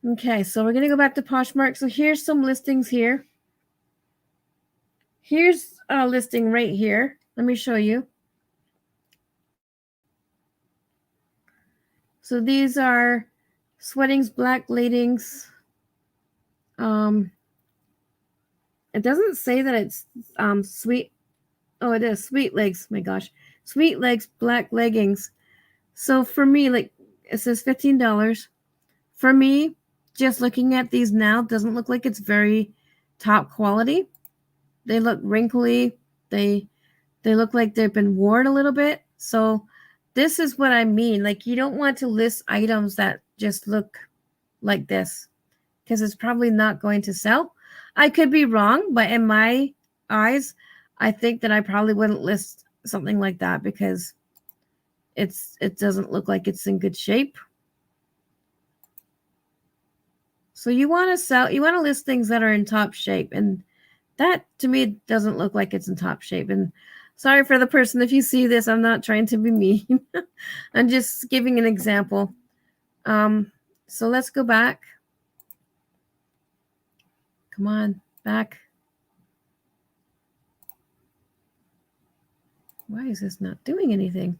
Okay, so we're gonna go back to Poshmark. So here's some listings here. Here's a listing right here. Let me show you. So these are sweatings, black leggings. It doesn't say that it's sweet. Oh, it is sweet legs. My gosh, sweet legs, black leggings. So for me, like it says $15. For me, just looking at these now doesn't look like it's very top quality. They look wrinkly. They look like they've been worn a little bit. So this is what I mean. Like you don't want to list items that just look like this, because it's probably not going to sell. I could be wrong, but in my eyes, I think that I probably wouldn't list something like that, because it doesn't look like it's in good shape. So you want to list things that are in top shape, and that to me doesn't look like it's in top shape. And sorry for the person if you see this, I'm not trying to be mean. I'm just giving an example. So let's go back. Come on, back. Why is this not doing anything?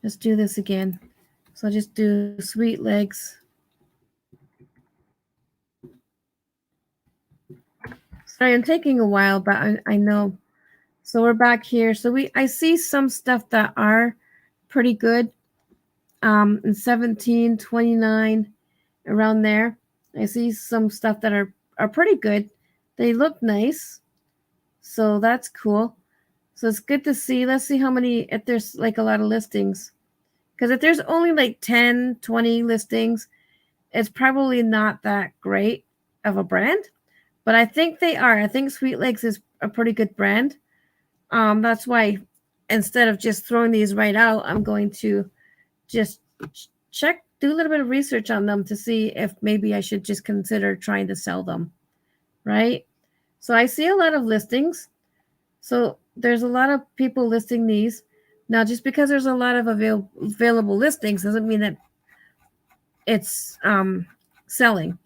Let's do this again. So I'll just do sweet legs. Sorry, I'm taking a while, but I know. So we're back here. So I see some stuff that are pretty good. In 17, 29, around there. I see some stuff that are pretty good. They look nice. So that's cool. So it's good to see. Let's see how many, if there's like a lot of listings. Because if there's only like 10, 20 listings, it's probably not that great of a brand. But I think they are. I think Sweet Legs is a pretty good brand. That's why instead of just throwing these right out, I'm going to just do a little bit of research on them to see if maybe I should just consider trying to sell them, right? So I see a lot of listings. So there's a lot of people listing these. Now, just because there's a lot of available listings doesn't mean that it's selling.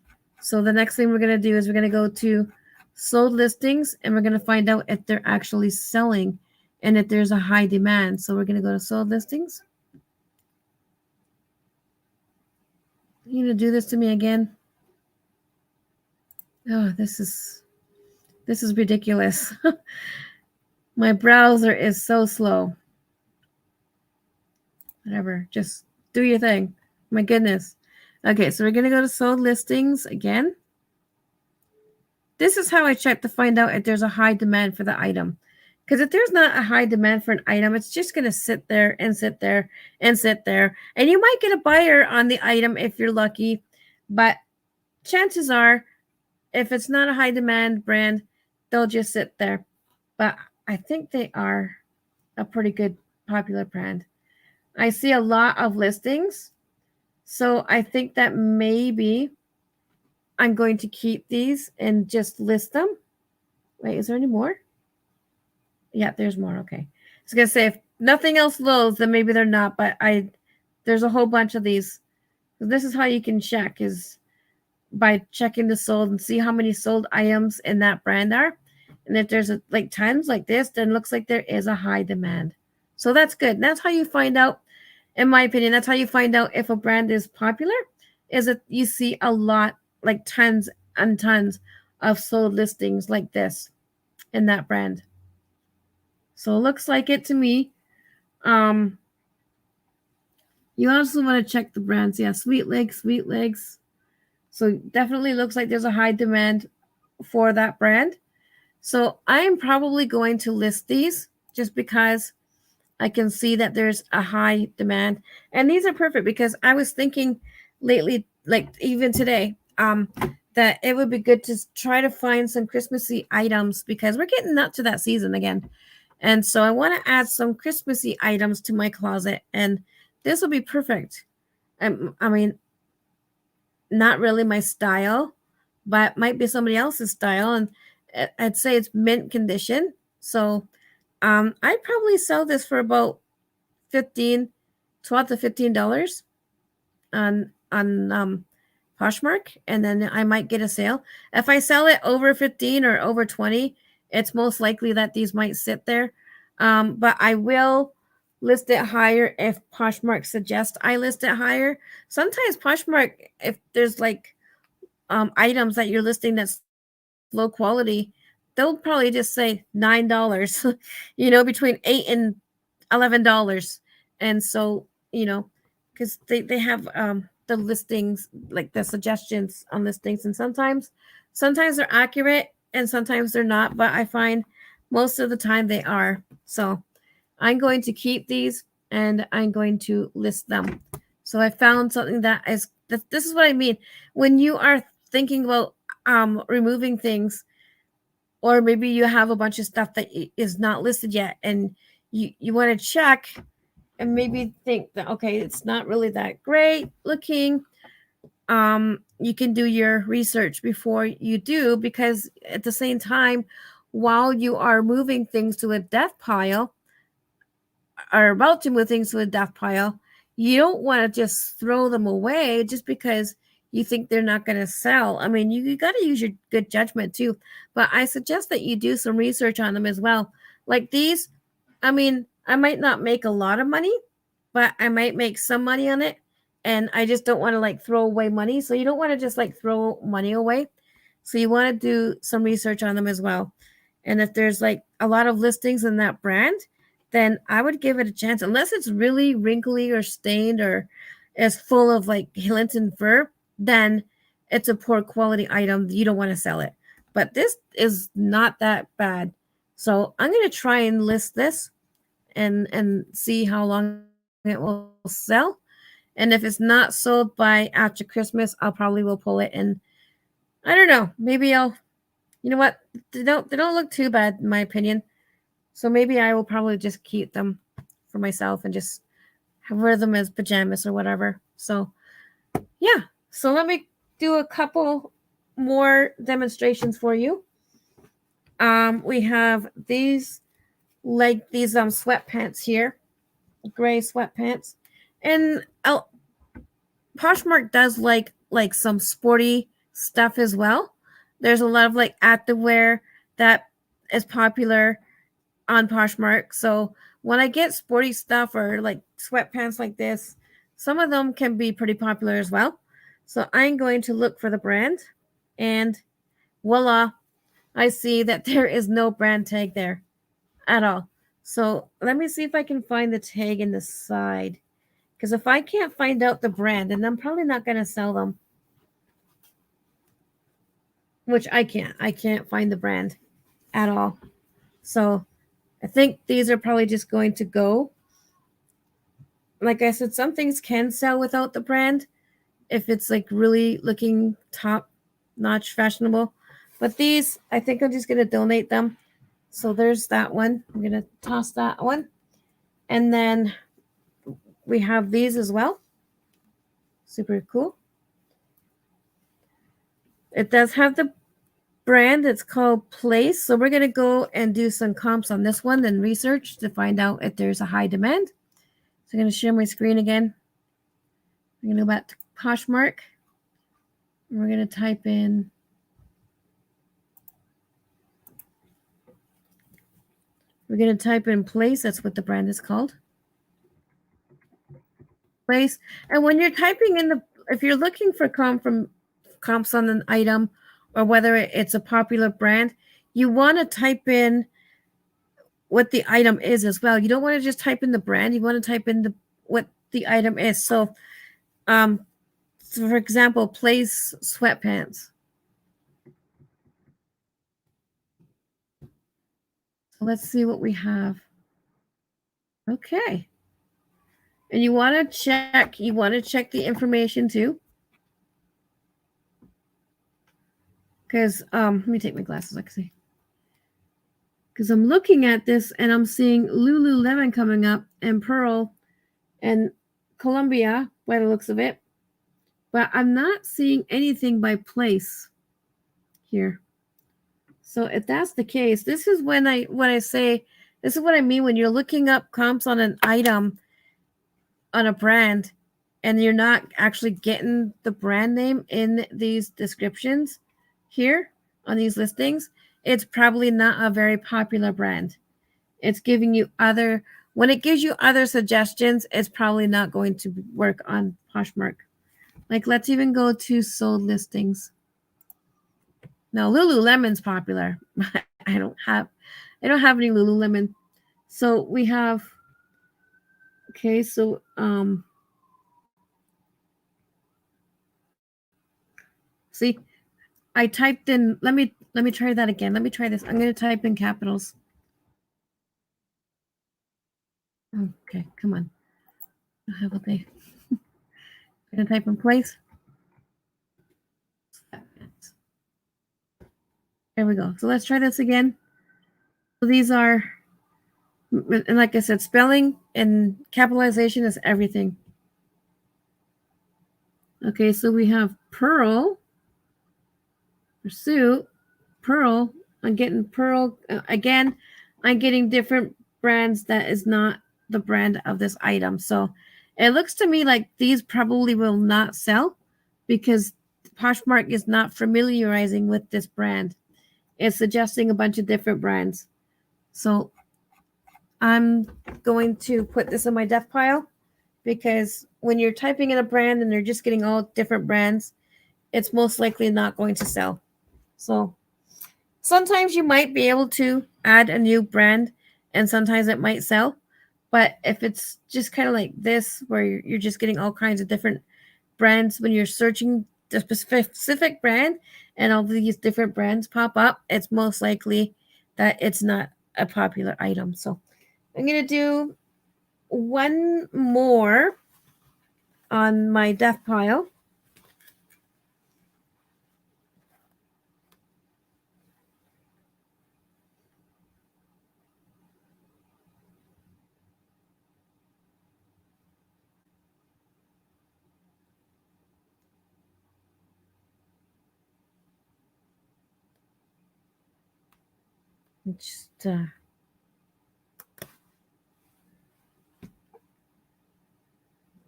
So the next thing we're going to do is we're going to go to sold listings, and we're going to find out if they're actually selling and if there's a high demand. So we're going to go to sold listings. You going to do this to me again? Oh, this is ridiculous. My browser is so slow. Whatever, just do your thing. My goodness. Okay, so we're going to go to sold listings again. This is how I check to find out if there's a high demand for the item. Because if there's not a high demand for an item, it's just going to sit there and sit there and sit there. And you might get a buyer on the item if you're lucky. But chances are, if it's not a high demand brand, they'll just sit there. But I think they are a pretty good popular brand. I see a lot of listings. So I think that maybe I'm going to keep these and just list them. Wait, is there any more? Yeah, there's more. Okay. I was going to say, if nothing else loads, then maybe they're not. But there's a whole bunch of these. This is how you can check, is by checking the sold and see how many sold items in that brand are. And if there's like tons like this, then it looks like there is a high demand. So that's good. That's how you find out, in my opinion, that's how you find out if a brand is popular, is that you see a lot, like tons and tons of sold listings like this in that brand. So it looks like it to me. You also want to check the brands. Yeah, Sweet Legs. So definitely looks like there's a high demand for that brand. So I'm probably going to list these just because I can see that there's a high demand. And these are perfect because I was thinking lately, like even today, that it would be good to try to find some Christmassy items because we're getting up to that season again. And so I want to add some Christmassy items to my closet, and this will be perfect. I mean, not really my style, but might be somebody else's style. And I'd say it's mint condition. So I'd probably sell this for about $12 to $15 on Poshmark, and then I might get a sale. If I sell it over 15 or over 20, it's most likely that these might sit there. But I will list it higher if Poshmark suggests I list it higher. Sometimes Poshmark, if there's like items that you're listing that's low quality, they'll probably just say $9, between $8 and $11. And so, because they have the listings, like the suggestions on listings, and sometimes they're accurate and sometimes they're not, but I find most of the time they are. So I'm going to keep these and I'm going to list them. So I found something that is, this is what I mean. When you are thinking about removing things, or maybe you have a bunch of stuff that is not listed yet and you want to check and maybe think that, okay, it's not really that great looking, you can do your research before you do, because at the same time, while you are moving things to a death pile, are about to move things to a death pile, you don't want to just throw them away just because you think they're not going to sell. I mean, you got to use your good judgment too. But I suggest that you do some research on them as well. Like these, I mean, I might not make a lot of money, but I might make some money on it. And I just don't want to like throw away money. So you don't want to just like throw money away. So you want to do some research on them as well. And if there's like a lot of listings in that brand, then I would give it a chance, unless it's really wrinkly or stained or is full of like lint and fur, then it's a poor quality item. You don't want to sell it. But this is not that bad. So I'm going to try and list this and see how long it will sell. And if it's not sold by after Christmas, I'll probably will pull it. And I don't know, maybe you know what? They don't look too bad in my opinion. So maybe I will probably just keep them for myself and just wear them as pajamas or whatever. So yeah. So let me do a couple more demonstrations for you. We have these like these sweatpants here, gray sweatpants. And Poshmark does like some sporty stuff as well. There's a lot of like activewear that is popular on Poshmark. So when I get sporty stuff or like sweatpants like this, some of them can be pretty popular as well. So I'm going to look for the brand, and voila, I see that there is no brand tag there at all. So let me see if I can find the tag in the side. Because if I can't find out the brand, then I'm probably not going to sell them. Which I can't. I can't find the brand at all. So I think these are probably just going to go. Like I said, some things can sell without the brand if it's like really looking top notch fashionable. But these, I think I'm just going to donate them. So there's that one. I'm going to toss that one. And then we have these as well. Super cool. It does have the brand. It's called Place. So we're going to go and do some comps on this one and research to find out if there's a high demand. So I'm going to share my screen again. I'm going to go back to Poshmark. And we're going to type in Place. That's what the brand is called. Place. And when you're typing in if you're looking for comps on an item, or whether it's a popular brand, you want to type in what the item is as well. You don't want to just type in the brand. You want to type in what the item is. So, for example, Place sweatpants. So let's see what we have. Okay. And you want to check the information too. Because let me take my glasses, I can see. Because I'm looking at this and I'm seeing Lululemon coming up and Pearl and Columbia by the looks of it. But I'm not seeing anything by Place here. So if that's the case, this is when I say, this is what I mean when you're looking up comps on an item, on a brand, and you're not actually getting the brand name in these descriptions here on these listings, it's probably not a very popular brand. It's giving you when it gives you other suggestions, it's probably not going to work on Poshmark. Like, let's even go to sold listings. Now, Lululemon's popular. I don't have any Lululemon. So we have, okay, so see, I typed in, let me try that again. Let me try this. I'm going to type in capitals. Okay, come on. I have a day. I'm going to type in Place. There we go. So let's try this again. So these are, and like I said, spelling and capitalization is everything. Okay, so we have Pearl, Pursuit, Pearl. I'm getting Pearl again. I'm getting different brands that is not the brand of this item. So it looks to me like these probably will not sell because Poshmark is not familiarizing with this brand. It's suggesting a bunch of different brands. So I'm going to put this in my death pile because when you're typing in a brand and they're just getting all different brands, it's most likely not going to sell. So sometimes you might be able to add a new brand and sometimes it might sell. But if it's just kind of like this, where you're just getting all kinds of different brands, when you're searching the specific brand and all these different brands pop up, it's most likely that it's not a popular item. So I'm going to do one more on my death pile. Just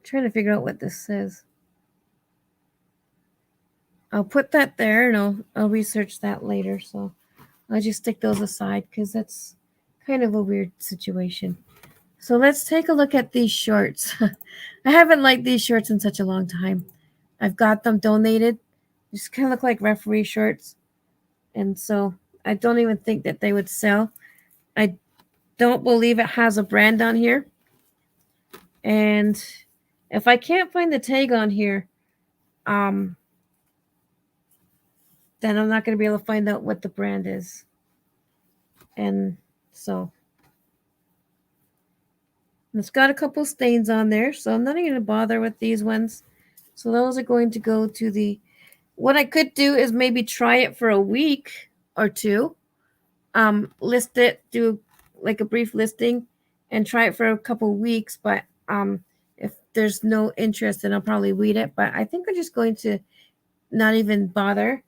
trying to figure out what this says. I'll put that there and I'll research that later. So I'll just stick those aside because that's kind of a weird situation. So let's take a look at these shorts. I haven't liked these shorts in such a long time. I've got them donated. They just kind of look like referee shorts. And so I don't even think that they would sell. I don't believe it has a brand on here. And if I can't find the tag on here, then I'm not going to be able to find out what the brand is. And so it's got a couple stains on there, so I'm not even going to bother with these ones. So those are going to go to the... What I could do is maybe try it for a week or two. List it, do like a brief listing, and try it for a couple weeks. But if there's no interest, then I'll probably weed it. But I think I'm just going to not even bother.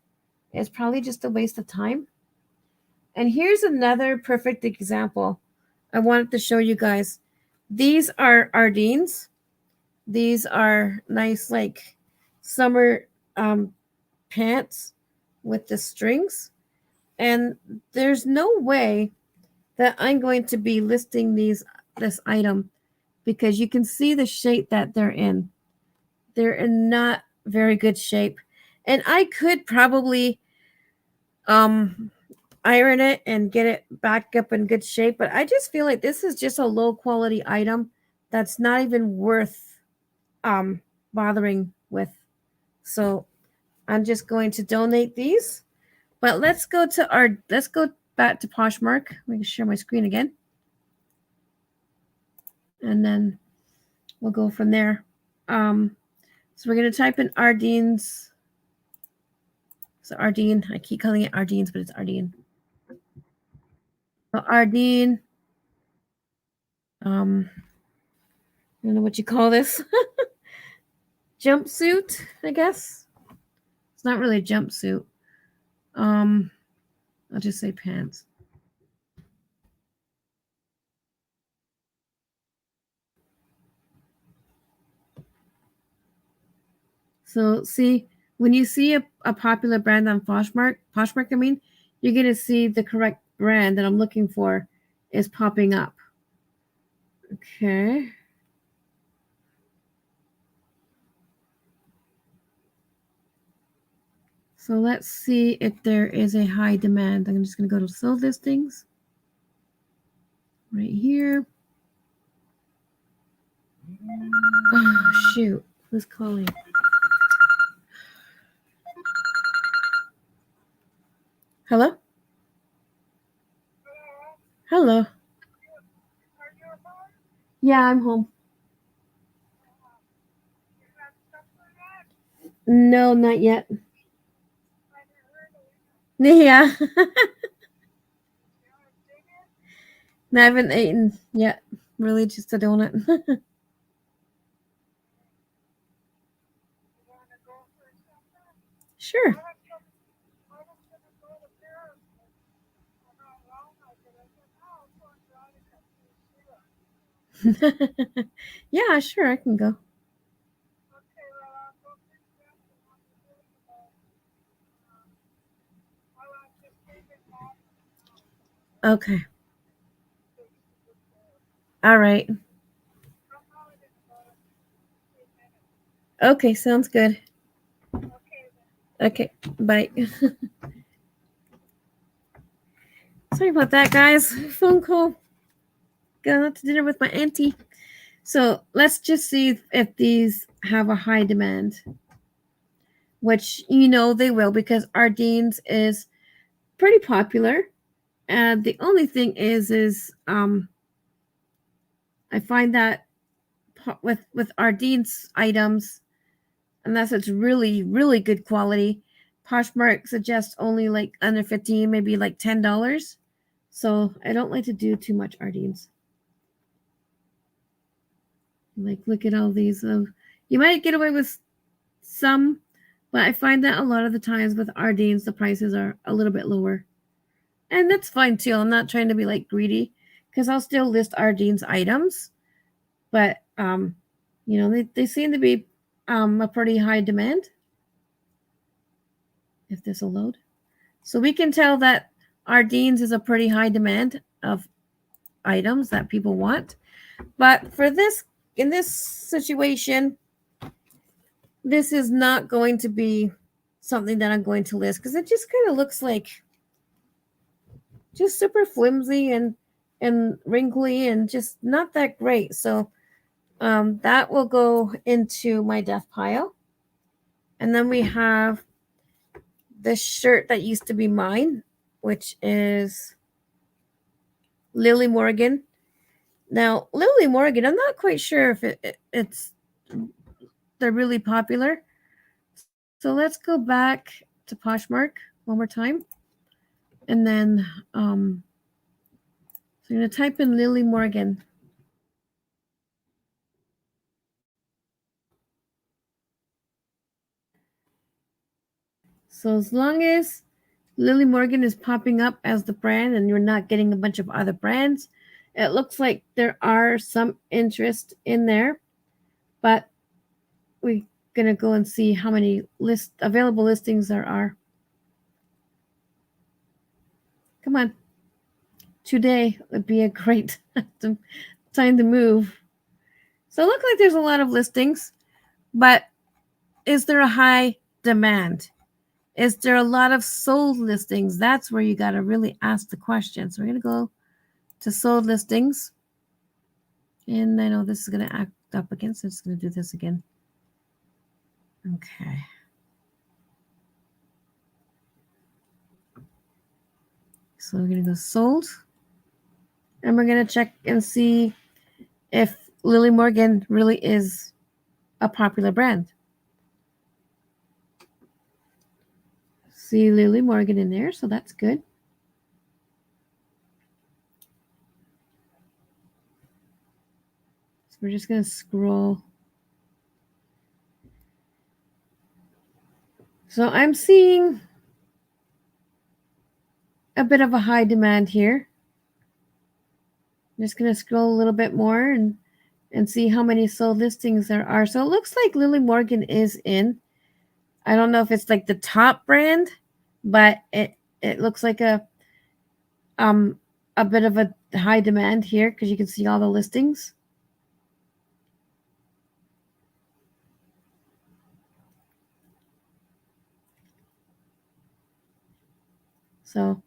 It's probably just a waste of time. And here's another perfect example I wanted to show you guys. These are Ardeen's. These are nice, like, summer pants with the strings. And there's no way that I'm going to be listing this item because you can see the shape that they're in. They're in not very good shape. And I could probably iron it and get it back up in good shape, but I just feel like this is just a low quality item that's not even worth bothering with. So I'm just going to donate these. But let's go back to Poshmark. Let me share my screen again. And then we'll go from there. So we're going to type in Ardeen's. So Ardeen, I keep calling it Ardeen's, but it's Ardeen. So Ardeen, I don't know what you call this. Jumpsuit, I guess. It's not really a jumpsuit. I'll just say pants. So see, when you see a popular brand on Poshmark, I mean, you're going to see the correct brand that I'm looking for is popping up. Okay. So let's see if there is a high demand. I'm just going to go to sold listings. Right here. Oh, shoot. Who's calling? Hello? Hello. Yeah, I'm home. No, not yet. Yeah. No, I haven't eaten yet. Really just a donut. Sure. Yeah, sure, I can go. Okay. All right. Okay, sounds good. Okay, bye. Sorry about that, guys. Phone call. Going out to dinner with my auntie. So let's just see if these have a high demand, which they will because Ardeen's is pretty popular. And the only thing is I find that with Ardeen's items, unless it's really, really good quality, Poshmark suggests only like under 15, maybe like $10. So I don't like to do too much Ardeen's. Like, look at all these. You might get away with some, but I find that a lot of the times with Ardeen's, the prices are a little bit lower. And that's fine too. I'm not trying to be like greedy because I'll still list Ardeen's items. But They seem to be a pretty high demand. If this will load. So we can tell that Ardene's is a pretty high demand of items that people want. But in this situation, this is not going to be something that I'm going to list because it just kind of looks like just super flimsy and wrinkly and just not that great. So that will go into my death pile. And then we have this shirt that used to be mine, which is Lily Morgan. Now, Lily Morgan, I'm not quite sure if they're really popular. So let's go back to Poshmark one more time. And then so I'm going to type in Lily Morgan. So as long as Lily Morgan is popping up as the brand and you're not getting a bunch of other brands, it looks like there are some interest in there. But we're going to go and see how many available listings there are. Come on. Today would be a great time to move. So it looks like there's a lot of listings, but is there a high demand? Is there a lot of sold listings? That's where you got to really ask the question. So we're going to go to sold listings. And I know this is going to act up again, so I'm just going to do this again. Okay. So we're going to go sold. And we're going to check and see if Lily Morgan really is a popular brand. See Lily Morgan in there, so that's good. So we're just going to scroll. So I'm seeing a bit of a high demand here. I'm just going to scroll a little bit more and see how many sold listings there are. So it looks like Lily Morgan is in. I don't know if it's like the top brand, but it looks like a bit of a high demand here because you can see all the listings. So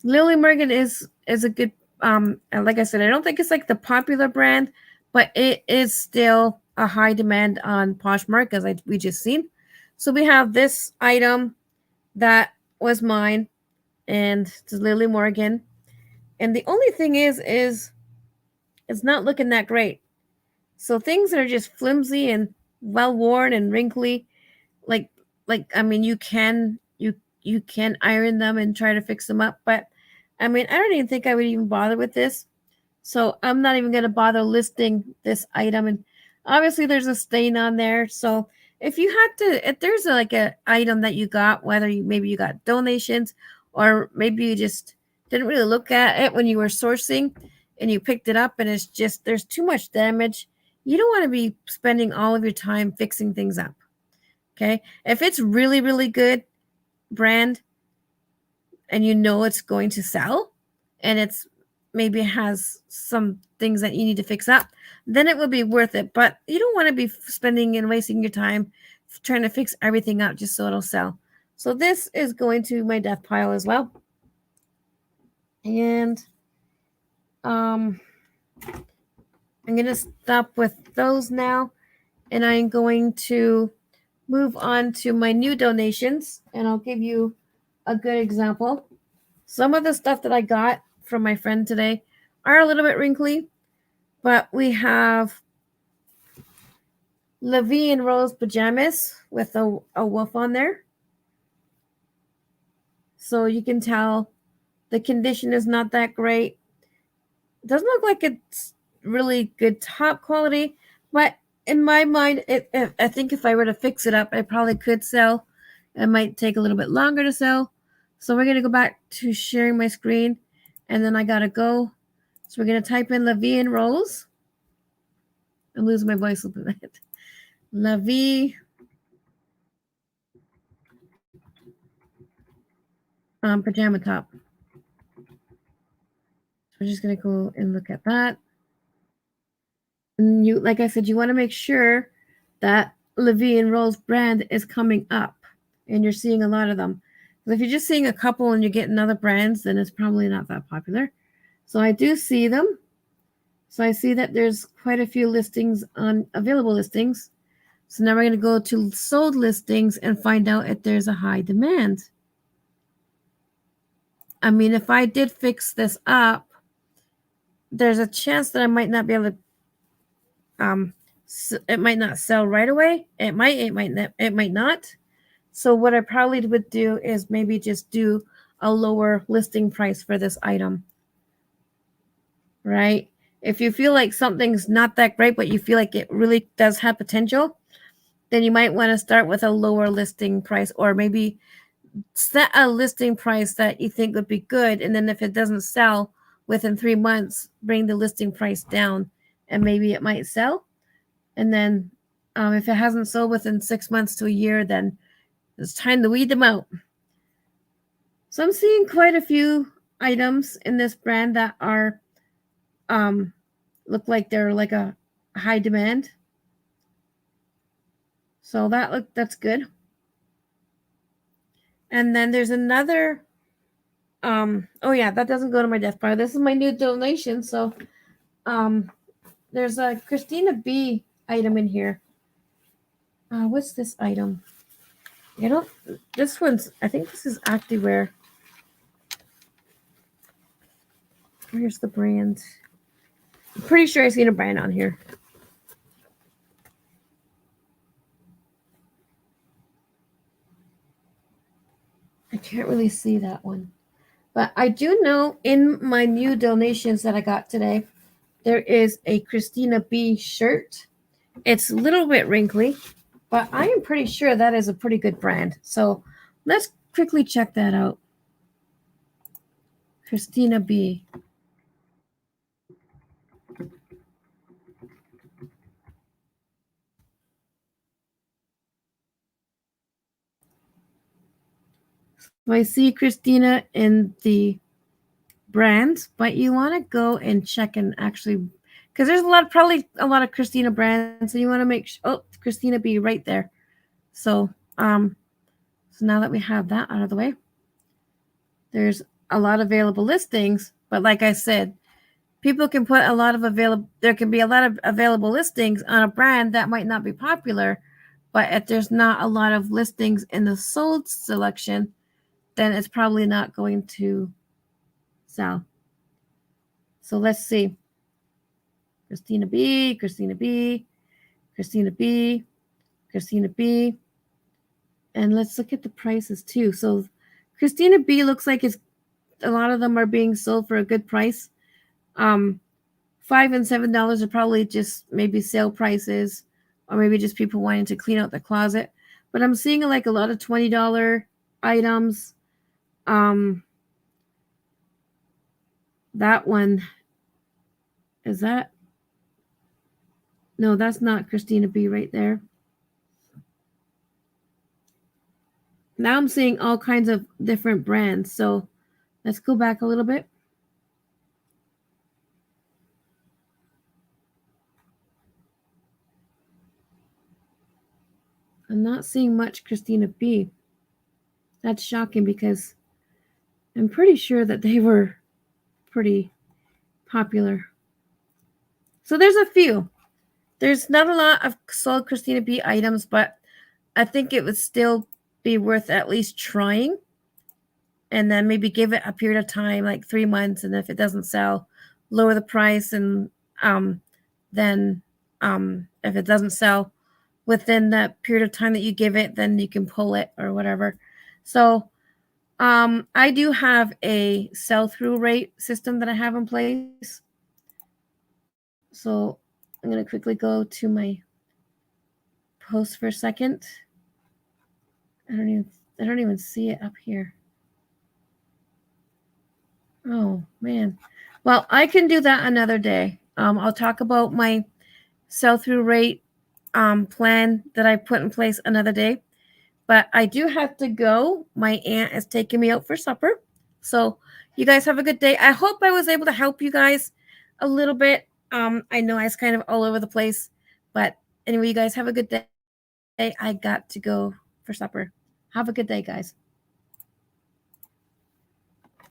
Lily Morgan is a good and like I said, I don't think it's like the popular brand, but it is still a high demand on Poshmark as we just seen. So we have this item that was mine, and it's Lily Morgan. And the only thing is it's not looking that great. So things that are just flimsy and well worn and wrinkly, like I mean, you can iron them and try to fix them up, but I mean, I don't even think I would even bother with this. So I'm not even going to bother listing this item. And obviously there's a stain on there. So if there's like a item that you got, whether maybe you got donations or maybe you just didn't really look at it when you were sourcing and you picked it up and it's just, there's too much damage. You don't want to be spending all of your time fixing things up. Okay. If it's really, really good brand and you know it's going to sell and it's maybe has some things that you need to fix up, then it would be worth it. But you don't want to be spending and wasting your time trying to fix everything up just so it'll sell. So this is going to my death pile as well. And I'm going to stop with those now. And I'm going to move on to my new donations. And I'll give you a good example. Some of the stuff that I got from my friend today are a little bit wrinkly, but we have Levi and Rose pajamas with a wolf on there. So you can tell the condition is not that great. It doesn't look like it's really good top quality, but in my mind, I think if I were to fix it up, I probably could sell. It might take a little bit longer to sell. So we're going to go back to sharing my screen, and then I got to go. So we're going to type in Levi and Rose. I'm losing my voice a little bit. La Vie pajama top. So we're just gonna go and look at that. And you, like I said, you want to make sure that Levy and Rose brand is coming up, and you're seeing a lot of them. If you're just seeing a couple and you're getting other brands, then it's probably not that popular. So I do see them. So I see that there's quite a few listings on available listings. So now we're going to go to sold listings and find out if there's a high demand. I mean, if I did fix this up, there's a chance that I might not be able to, it might not sell right away. It might not. So what I probably would do is maybe just do a lower listing price for this item, right? If you feel like something's not that great, but you feel like it really does have potential, then you might want to start with a lower listing price, or maybe set a listing price that you think would be good. And then if it doesn't sell within 3 months, bring the listing price down and maybe it might sell. And then if it hasn't sold within 6 months to a year, then it's time to weed them out. So I'm seeing quite a few items in this brand that are look like they're like a high demand. So that's good. And then there's another oh yeah, that doesn't go to my death pile. This is my new donation. So there's a Christina B item in here. What's this item? This one's, I think this is activewear. Where's the brand? I'm pretty sure I've seen a brand on here. I can't really see that one. But I do know in my new donations that I got today, there is a Christina B shirt. It's a little bit wrinkly, but I am pretty sure that is a pretty good brand. So let's quickly check that out. Christina B. So I see Christina in the brands, but you want to go and check and actually, because there's probably a lot of Christina brands, so you want to make sure. Oh, Christina B right there. So so now that we have that out of the way, there's a lot of available listings. But like I said, people can put there can be a lot of available listings on a brand that might not be popular, but if there's not a lot of listings in the sold selection, then it's probably not going to sell. So let's see. Christina B, Christina B, Christina B, Christina B. And let's look at the prices too. So Christina B looks like a lot of them are being sold for a good price. $5 and $7 are probably just maybe sale prices, or maybe just people wanting to clean out the closet. But I'm seeing like a lot of $20 items. That one, is that? No, that's not Christina B right there. Now I'm seeing all kinds of different brands. So let's go back a little bit. I'm not seeing much Christina B. That's shocking because I'm pretty sure that they were pretty popular. So there's a few. There's not a lot of sold Christina B items, but I think it would still be worth at least trying. And then maybe give it a period of time, like 3 months. And if it doesn't sell, lower the price. And then if it doesn't sell within that period of time that you give it, then you can pull it or whatever. So I do have a sell-through rate system that I have in place. So I'm going to quickly go to my post for a second. I don't even see it up here. Oh man. Well, I can do that another day. I'll talk about my sell-through rate plan that I put in place another day. But I do have to go. My aunt is taking me out for supper. So you guys have a good day. I hope I was able to help you guys a little bit. I know I was kind of all over the place. But anyway, you guys have a good day. I got to go for supper. Have a good day, guys.